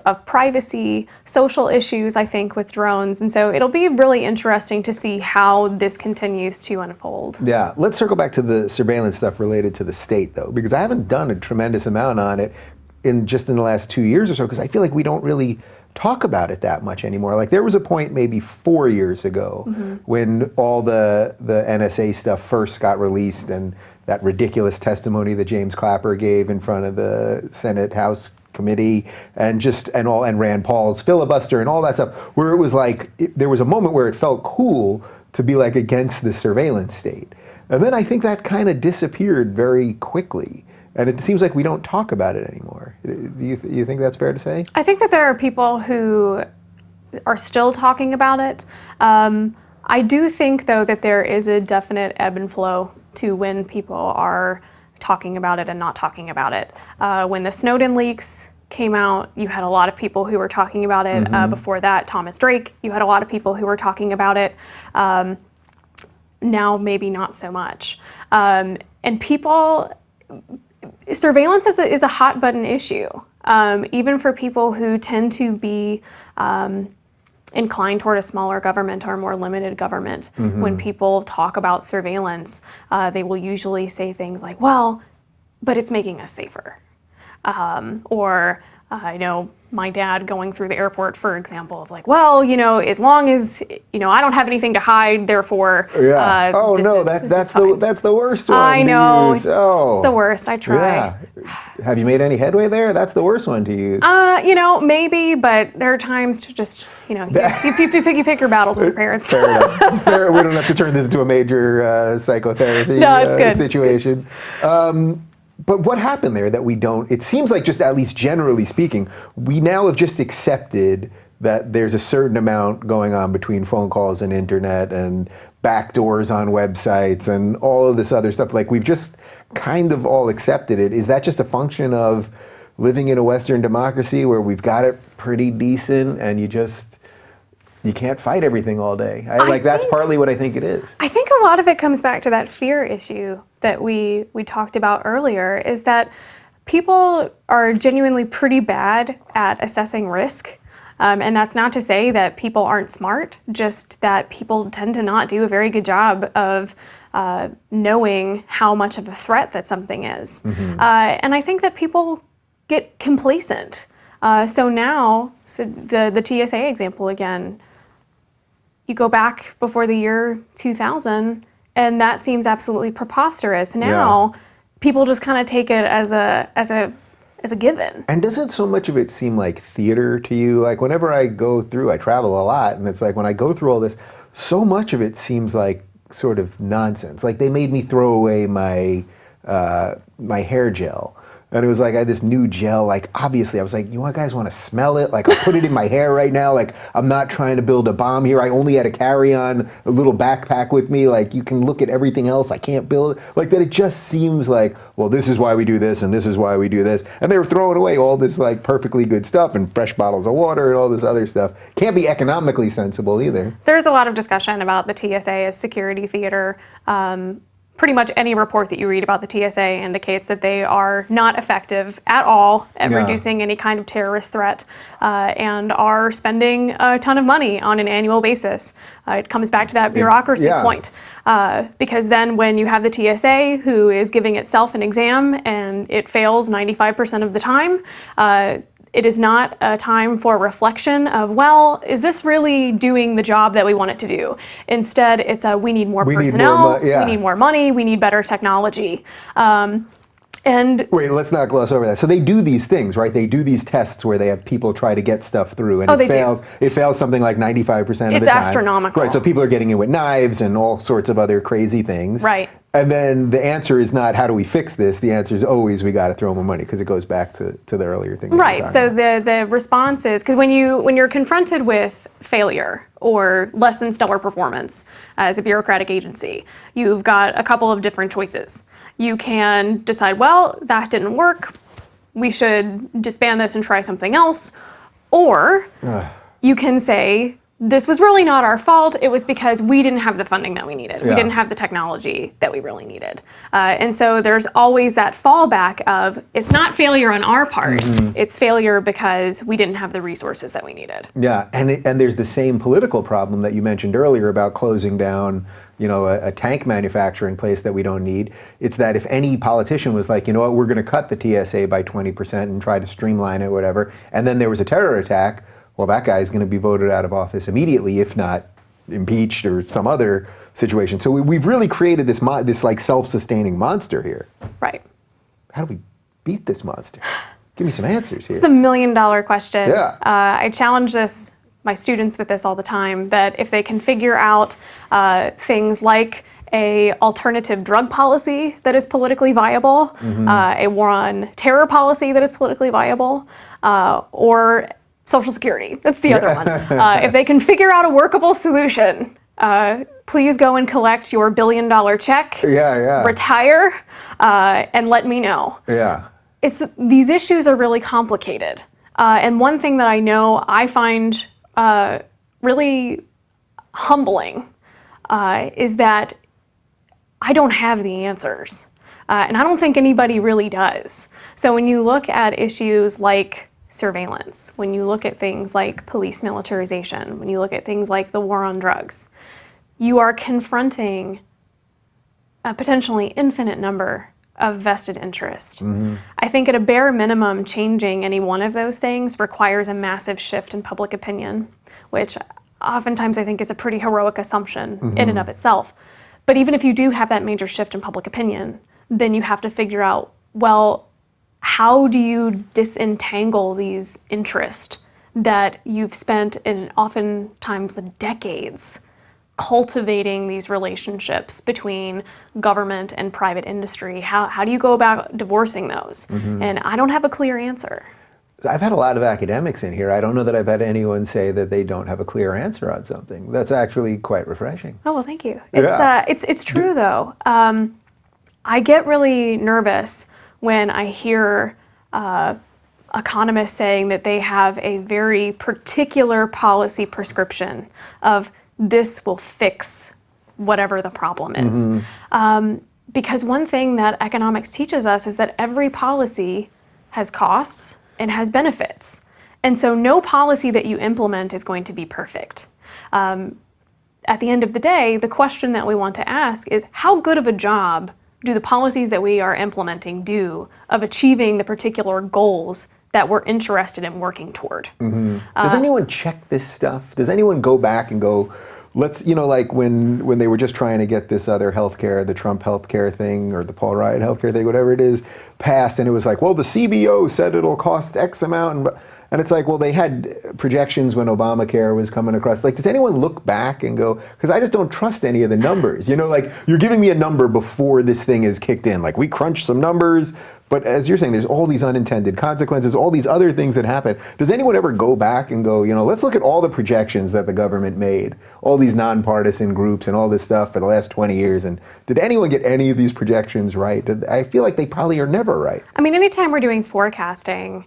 of privacy, social issues, I think, with drones. And so it'll be really interesting to see how this continues to unfold. Yeah, let's circle back to the surveillance stuff related to the state, though, because I haven't done a tremendous amount on it in the last 2 years or so, because I feel like we don't really talk about it that much anymore. Like, there was a point maybe 4 years ago when all the NSA stuff first got released, and that ridiculous testimony that James Clapper gave in front of the Senate House committee, and Rand Paul's filibuster and all that stuff, where it was like, there was a moment where it felt cool to be like against the surveillance state. And then I think that kind of disappeared very quickly. And it seems like we don't talk about it anymore. Do you think that's fair to say? I think that there are people who are still talking about it. I do think, though, that there is a definite ebb and flow to when people are talking about it and not talking about it. When the Snowden leaks came out, you had a lot of people who were talking about it. Before that, Thomas Drake, you had a lot of people who were talking about it. Now, maybe not so much. And people... Surveillance is a hot button issue, even for people who tend to be inclined toward a smaller government or more limited government. When people talk about surveillance, they will usually say things like, well, but it's making us safer. Or I know my dad going through the airport, for example, of like, well, as long as, I don't have anything to hide, therefore, that's the worst one. I know, it's the worst. I try. Yeah. Have you made any headway there? That's the worst one to use. Maybe, but there are times to just, you pick your battles with your parents. Fair enough. Fair. We don't have to turn this into a major psychotherapy situation. But what happened there that we don't, it seems like, just at least generally speaking, we now have just accepted that there's a certain amount going on between phone calls and internet and backdoors on websites and all of this other stuff. Like, we've just kind of all accepted it. Is that just a function of living in a Western democracy where we've got it pretty decent and you can't fight everything all day? That's partly what I think it is. I think a lot of it comes back to that fear issue that we talked about earlier, is that people are genuinely pretty bad at assessing risk. And that's not to say that people aren't smart, just that people tend to not do a very good job of knowing how much of a threat that something is. And I think that people get complacent. So the TSA example again, you go back before the year 2000, and that seems absolutely preposterous. Now, people just kind of take it as a given. And doesn't so much of it seem like theater to you? Like, whenever I travel a lot, and it's like, when I go through all this, so much of it seems like sort of nonsense. Like, they made me throw away my hair gel. And it was like, I had this new gel, like, obviously, I was like, you guys want to smell it? Like, I'll put it in my hair right now. Like, I'm not trying to build a bomb here. I only had to carry on a little backpack with me. Like, you can look at everything else. I can't build it. Like, that it just seems like, well, this is why we do this, and this is why we do this. And they were throwing away all this, like, perfectly good stuff and fresh bottles of water and all this other stuff. Can't be economically sensible either. There's a lot of discussion about the TSA as security theater. Pretty much any report that you read about the TSA indicates that they are not effective at all at reducing any kind of terrorist threat, and are spending a ton of money on an annual basis. It comes back to that bureaucracy point. Because then when you have the TSA who is giving itself an exam and it fails 95% of the time, It is not a time for reflection of, well, is this really doing the job that we want it to do? Instead, it's we need more personnel, we need more money, we need better technology. And wait, let's not gloss over that. So they do these things, right? They do these tests where they have people try to get stuff through, and it fails. It fails something like 95% of the time. It's astronomical. Right. So people are getting in with knives and all sorts of other crazy things. Right. And then the answer is not how do we fix this. The answer is always we got to throw more money, because it goes back to the earlier thing. Right. So the response is, because when you're confronted with failure or less than stellar performance as a bureaucratic agency, you've got a couple of different choices. You can decide, well, that didn't work, we should disband this and try something else. Or you can say, this was really not our fault, it was because we didn't have the funding that we needed. We didn't have the technology that we really needed. And so there's always that fallback of, it's not failure on our part, it's failure because we didn't have the resources that we needed. Yeah, and there's the same political problem that you mentioned earlier about closing down, a tank manufacturing place that we don't need. It's that if any politician was like, you know what, we're going to cut the TSA by 20% and try to streamline it, whatever, and then there was a terror attack, well, that guy's going to be voted out of office immediately, if not impeached or some other situation. So we've really created this like self-sustaining monster here. Right. How do we beat this monster? Give me some answers here. It's the $1 million question. Yeah. I challenge my students with this all the time, that if they can figure out things like a alternative drug policy that is politically viable, a war on terror policy that is politically viable, or Social Security, that's the other one. If they can figure out a workable solution, please go and collect your $1 billion check, retire, and let me know. Yeah. These issues are really complicated. And one thing that I know I find really humbling is that I don't have the answers. And I don't think anybody really does. So when you look at issues like surveillance, when you look at things like police militarization, when you look at things like the war on drugs, you are confronting a potentially infinite number of vested interest. I think at a bare minimum, changing any one of those things requires a massive shift in public opinion, which oftentimes I think is a pretty heroic assumption in and of itself. But even if you do have that major shift in public opinion, then you have to figure out, well, how do you disentangle these interests that you've spent in oftentimes decades cultivating these relationships between government and private industry? How do you go about divorcing those? And I don't have a clear answer. I've had a lot of academics in here. I don't know that I've had anyone say that they don't have a clear answer on something. That's actually quite refreshing. Oh, well, thank you. It's true, though. I get really nervous when I hear economists saying that they have a very particular policy prescription of this will fix whatever the problem is. Because one thing that economics teaches us is that every policy has costs and has benefits. And so no policy that you implement is going to be perfect. At the end of the day, the question that we want to ask is, how good of a job do the policies that we are implementing do of achieving the particular goals that we're interested in working toward? Does anyone check this stuff? Does anyone go back and go, let's, like when they were just trying to get this other healthcare, the Trump healthcare thing or the Paul Ryan healthcare thing, whatever it is, passed, and it was like, well, the CBO said it'll cost X amount, and it's like, well, they had projections when Obamacare was coming across. Like, does anyone look back and go, because I just don't trust any of the numbers. Like, you're giving me a number before this thing is kicked in. Like, we crunched some numbers, but as you're saying, there's all these unintended consequences, all these other things that happen. Does anyone ever go back and go, let's look at all the projections that the government made, all these nonpartisan groups and all this stuff for the last 20 years, and did anyone get any of these projections right? I feel like they probably are never right. I mean, anytime we're doing forecasting,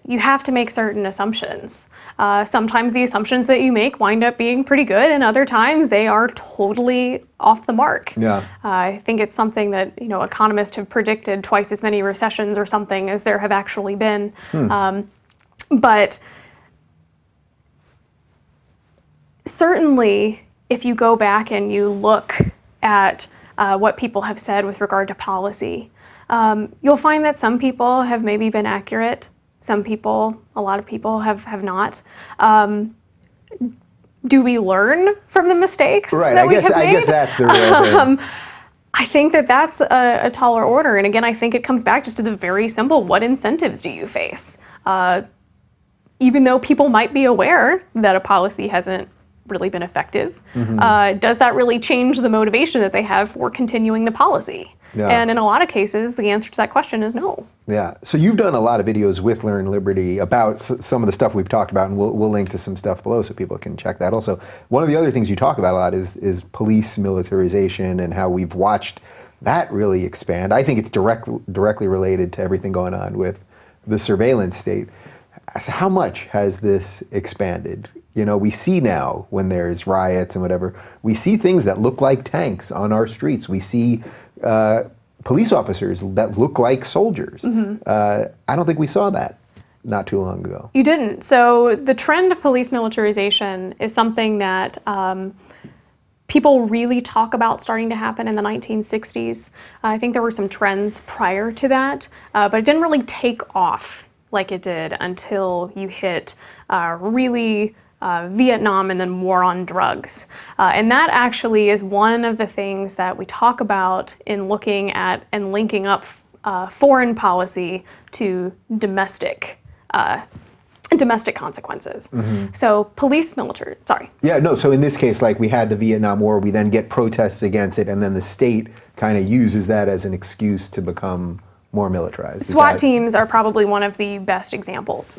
you have to make certain assumptions. Sometimes the assumptions that you make wind up being pretty good, and other times they are totally off the mark. Yeah. I think it's something that economists have predicted twice as many recessions or something as there have actually been. But certainly, if you go back and you look at what people have said with regard to policy, you'll find that some people have maybe been accurate, Some people, a lot of people have not. Do we learn from the mistakes Right. that we have made? I guess that's the real thing. I think that that's a taller order. And again, I think it comes back just to the very simple, what incentives do you face? Even though people might be aware that a policy hasn't really been effective, does that really change the motivation that they have for continuing the policy? Yeah. And in a lot of cases, the answer to that question is no. Yeah. So you've done a lot of videos with Learn Liberty about some of the stuff we've talked about, and we'll link to some stuff below so people can check that. Also, one of the other things you talk about a lot is police militarization and how we've watched that really expand. I think it's directly related to everything going on with the surveillance state. So how much has this expanded? You know, we see now when there's riots and whatever, we see things that look like tanks on our streets. We see police officers that look like soldiers. I don't think we saw that not too long ago. You didn't. So the trend of police militarization is something that people really talk about starting to happen in the 1960s. I think there were some trends prior to that, but it didn't really take off like it did until you hit really Vietnam and then war on drugs. And that actually is one of the things that we talk about in looking at and linking up foreign policy to domestic consequences. So police military, sorry. Yeah, no, so in this case, like we had the Vietnam War, we then get protests against it, and then the state kind of uses that as an excuse to become more militarized. SWAT teams are probably one of the best examples.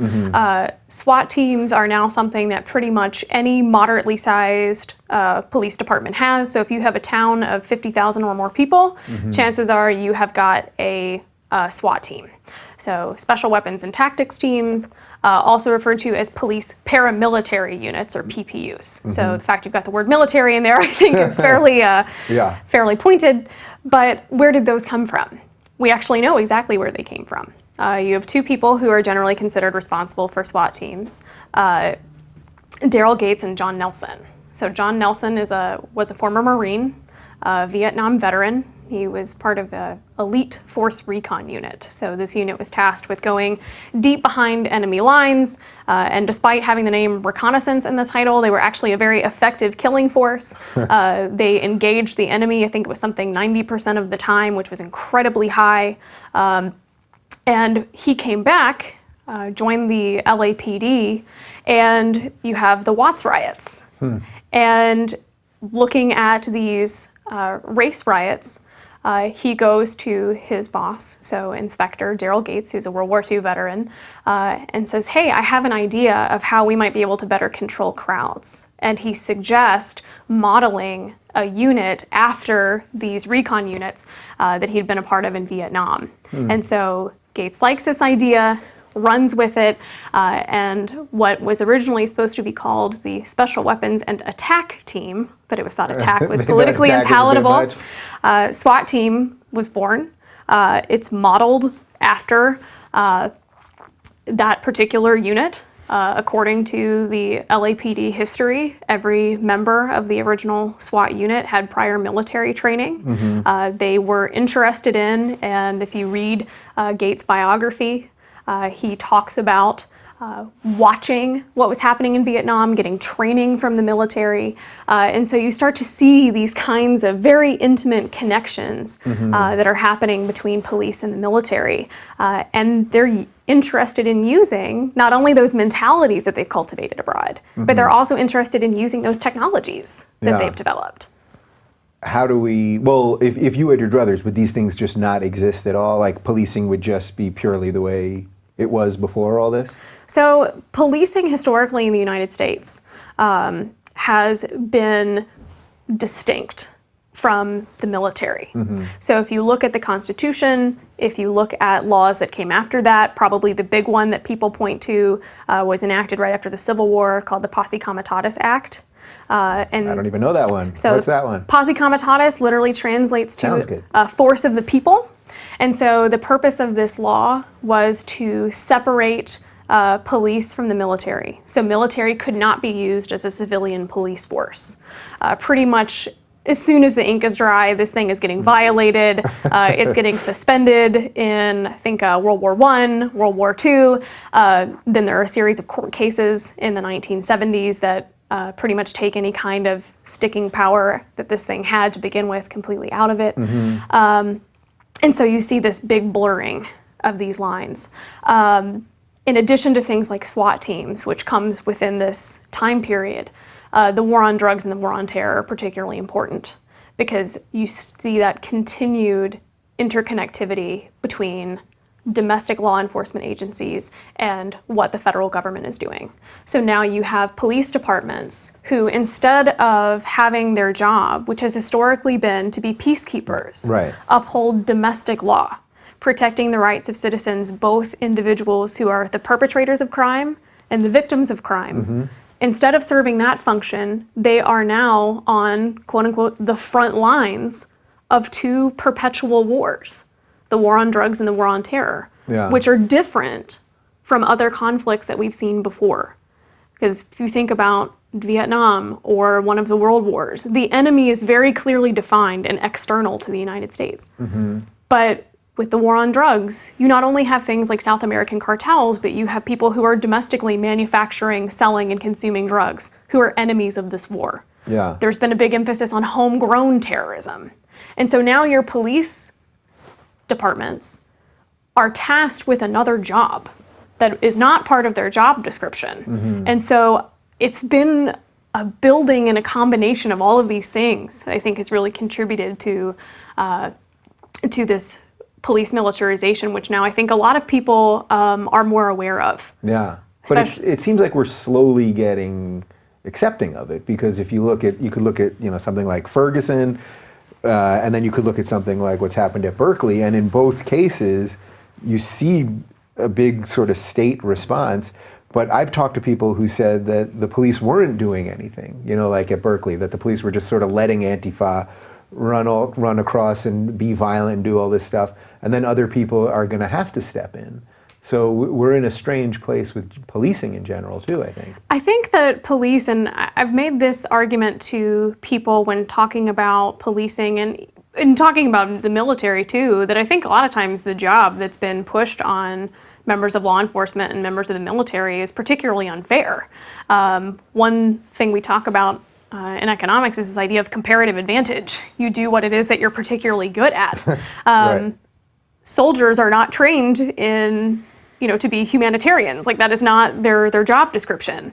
SWAT teams are now something that pretty much any moderately sized police department has. So if you have a town of 50,000 or more people, chances are you have got a SWAT team. So special weapons and tactics teams, also referred to as police paramilitary units or PPUs. So the fact you've got the word military in there, I think is fairly, fairly pointed. But where did those come from? We actually know exactly where they came from. You have two people who are generally considered responsible for SWAT teams, Daryl Gates and John Nelson. So John Nelson was a former Marine, Vietnam veteran. He was part of the elite force recon unit. So this unit was tasked with going deep behind enemy lines, and despite having the name reconnaissance in the title, they were actually a very effective killing force. They engaged the enemy, I think it was something 90% of the time, which was incredibly high. And he came back, joined the LAPD, and you have the Watts riots. And looking at these race riots, he goes to his boss, so Inspector Daryl Gates, who's a World War II veteran, and says, hey, I have an idea of how we might be able to better control crowds. And he suggests modeling a unit after these recon units that he'd been a part of in Vietnam. And so Gates likes this idea, runs with it, and what was originally supposed to be called the Special Weapons and Attack Team, but it was thought attack was politically unpalatable, SWAT team was born. It's modeled after that particular unit. According to the LAPD history, every member of the original SWAT unit had prior military training. They were interested in, and if you read Gates' biography, he talks about watching what was happening in Vietnam, getting training from the military. And so you start to see these kinds of very intimate connections that are happening between police and the military. And they're interested in using not only those mentalities that they've cultivated abroad, but they're also interested in using those technologies that they've developed. How do we, well, if you had your druthers, would these things just not exist at all? Like policing would just be purely the way it was before all this? So policing historically in the United States has been distinct from the military. So if you look at the Constitution, if you look at laws that came after that, probably the big one that people point to was enacted right after the Civil War called the Posse Comitatus Act. And I don't even know that one. So what's that one? Posse Comitatus literally translates to force of the people. And so the purpose of this law was to separate police from the military. So military could not be used as a civilian police force. Pretty much as soon as the ink is dry, this thing is getting violated. It's getting suspended in, I think, World War I, World War II. Then there are a series of court cases in the 1970s that pretty much take any kind of sticking power that this thing had to begin with completely out of it. And so you see this big blurring of these lines. In addition to things like SWAT teams, which comes within this time period, the war on drugs and the war on terror are particularly important because you see that continued interconnectivity between domestic law enforcement agencies and what the federal government is doing. So now you have police departments who, instead of having their job, which has historically been to be peacekeepers, uphold domestic law, protecting the rights of citizens, both individuals who are the perpetrators of crime and the victims of crime. Instead of serving that function, they are now on, quote unquote, the front lines of two perpetual wars, the war on drugs and the war on terror, which are different from other conflicts that we've seen before. Because if you think about Vietnam or one of the world wars, the enemy is very clearly defined and external to the United States. But with the war on drugs, you not only have things like South American cartels, but you have people who are domestically manufacturing, selling, and consuming drugs who are enemies of this war. There's been a big emphasis on homegrown terrorism. And so now your police departments are tasked with another job that is not part of their job description. And so it's been a building and a combination of all of these things that I think has really contributed to this police militarization, which now I think a lot of people are more aware of. But it seems like we're slowly getting accepting of it, because if you look at, you could look at, something like Ferguson, and then you could look at something like what's happened at Berkeley, and in both cases, you see a big sort of state response. But I've talked to people who said that the police weren't doing anything, like at Berkeley, that the police were just sort of letting Antifa run across and be violent and do all this stuff, and then other people are going to have to step in. So we're in a strange place with policing in general too, I think. I think that police, and I've made this argument to people when talking about policing and talking about the military too, that I think a lot of times the job that's been pushed on members of law enforcement and members of the military is particularly unfair. One thing we talk about in economics is this idea of comparative advantage. You do what it is that you're particularly good at. Soldiers are not trained in, to be humanitarians. Like, that is not their job description.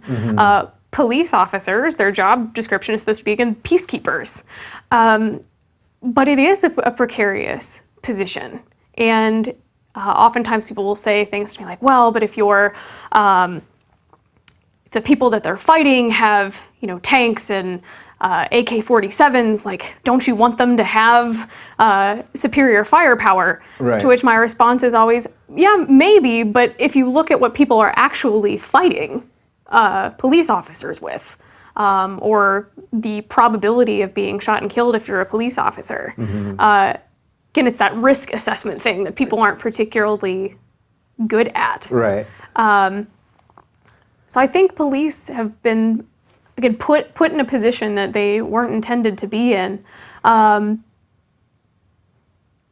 Police officers, their job description is supposed to be, again, peacekeepers. But it is a precarious position. And oftentimes people will say things to me like, well, but if you're, the people that they're fighting have, tanks and AK-47s, like, don't you want them to have superior firepower? To which my response is always, yeah, maybe, but if you look at what people are actually fighting police officers with, or the probability of being shot and killed if you're a police officer, again, it's that risk assessment thing that people aren't particularly good at. So I think police have been, again, put in a position that they weren't intended to be in. And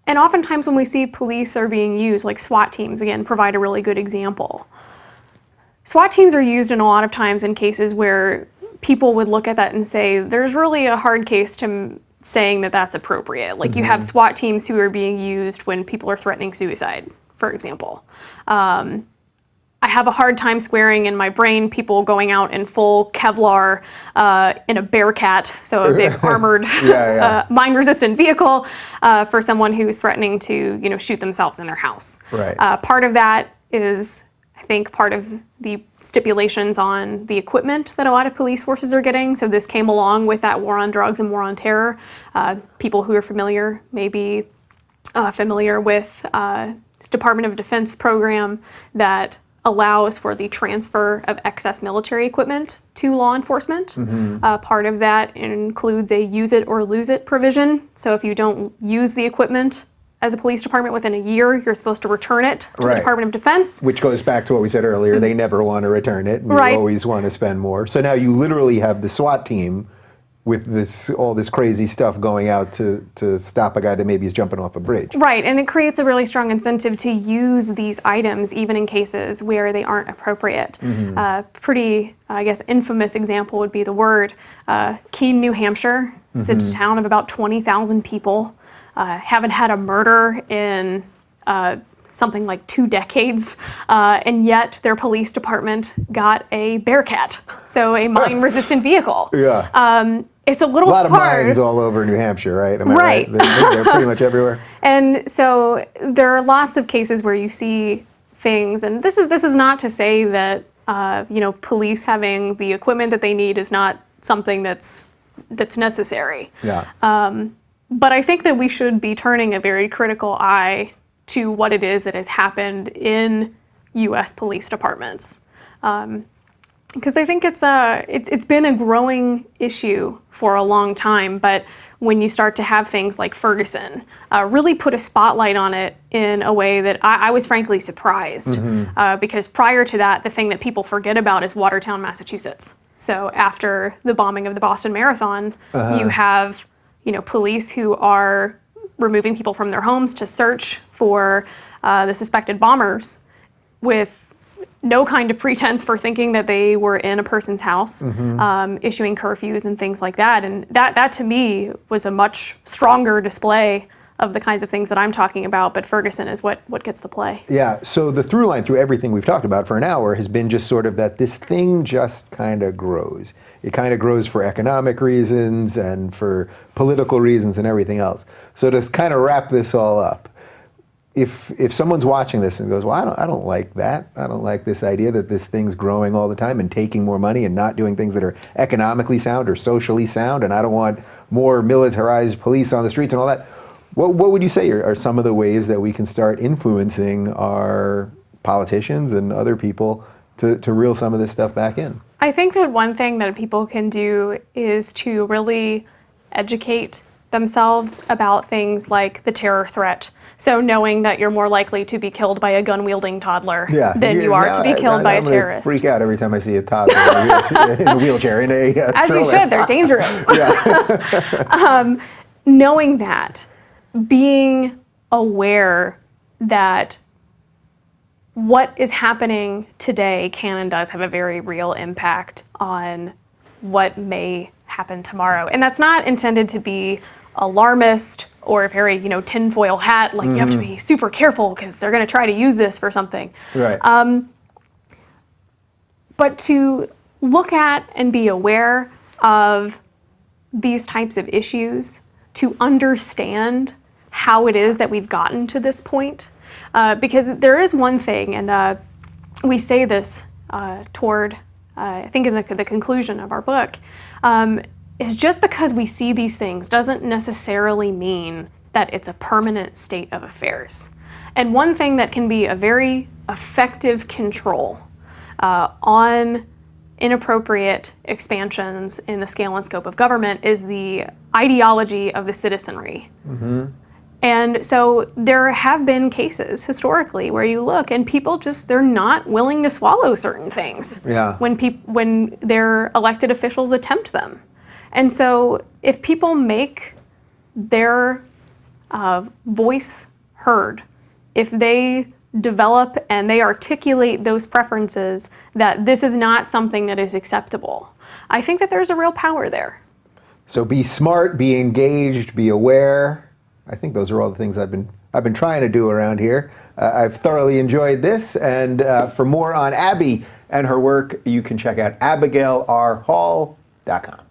oftentimes when we see police are being used, like SWAT teams, again, provide a really good example. SWAT teams are used in a lot of times in cases where people would look at that and say, there's really a hard case to saying that that's appropriate. Like, you have SWAT teams who are being used when people are threatening suicide, for example. I have a hard time squaring in my brain people going out in full Kevlar in a Bearcat, so a big armored, mine-resistant vehicle for someone who's threatening to, shoot themselves in their house. Part of that is, I think, part of the stipulations on the equipment that a lot of police forces are getting. So this came along with that war on drugs and war on terror. People who are familiar may be familiar with this Department of Defense program that allows for the transfer of excess military equipment to law enforcement. Part of that includes a use it or lose it provision. So if you don't use the equipment as a police department within a year, you're supposed to return it to the Department of Defense. Which goes back to what we said earlier. They never want to return it. And you always want to spend more. So now you literally have the SWAT team with all this crazy stuff going out to stop a guy that maybe is jumping off a bridge. Right, and it creates a really strong incentive to use these items even in cases where they aren't appropriate. Pretty, I guess, infamous example would be the word Keene, New Hampshire. It's a town of about 20,000 people. Haven't had a murder in something like 2 decades, and yet their police department got a Bearcat, so a mine-resistant vehicle. Yeah. It's a little A lot of hard. mines all over New Hampshire, right? Am I Right. They're pretty much everywhere. And so there are lots of cases where you see things, and this is not to say that police having the equipment that they need is not something that's necessary. Yeah. But I think that we should be turning a very critical eye to what it is that has happened in U.S. police departments. Because I think it's been a growing issue for a long time, but when you start to have things like Ferguson really put a spotlight on it in a way that I was frankly surprised. Because prior to that, the thing that people forget about is Watertown, Massachusetts. So after the bombing of the Boston Marathon, you have police who are removing people from their homes to search for the suspected bombers with no kind of pretense for thinking that they were in a person's house, issuing curfews and things like that. And that to me was a much stronger display of the kinds of things that I'm talking about, but Ferguson is what gets the play. Yeah, so the through line through everything we've talked about for an hour has been just sort of that this thing just kind of grows. It kind of grows for economic reasons and for political reasons and everything else. So to kind of wrap this all up, if someone's watching this and goes, well, I don't like that. I don't like this idea that this thing's growing all the time and taking more money and not doing things that are economically sound or socially sound, and I don't want more militarized police on the streets and all that. What would you say are some of the ways that we can start influencing our politicians and other people to reel some of this stuff back in? I think that one thing that people can do is to really educate themselves about things like the terror threat. So knowing that you're more likely to be killed by a gun-wielding toddler than you are to be killed by a terrorist. I freak out every time I see a toddler in a wheelchair, in a stroller. As you should, they're dangerous. Knowing that, being aware that what is happening today can and does have a very real impact on what may happen tomorrow. And that's not intended to be alarmist or very, tinfoil hat, like you have to be super careful because they're going to try to use this for something. Right. But to look at and be aware of these types of issues, to understand how it is that we've gotten to this point. Because there is one thing, and we say this toward, I think in the conclusion of our book, is just because we see these things doesn't necessarily mean that it's a permanent state of affairs. And one thing that can be a very effective control on inappropriate expansions in the scale and scope of government is the ideology of the citizenry. And so there have been cases historically where you look and people they're not willing to swallow certain things when their elected officials attempt them. And so if people make their voice heard, if they develop and they articulate those preferences that this is not something that is acceptable, I think that there's a real power there. So be smart, be engaged, be aware. I think those are all the things I've been trying to do around here. I've thoroughly enjoyed this, and for more on Abby and her work, you can check out AbigailRHall.com.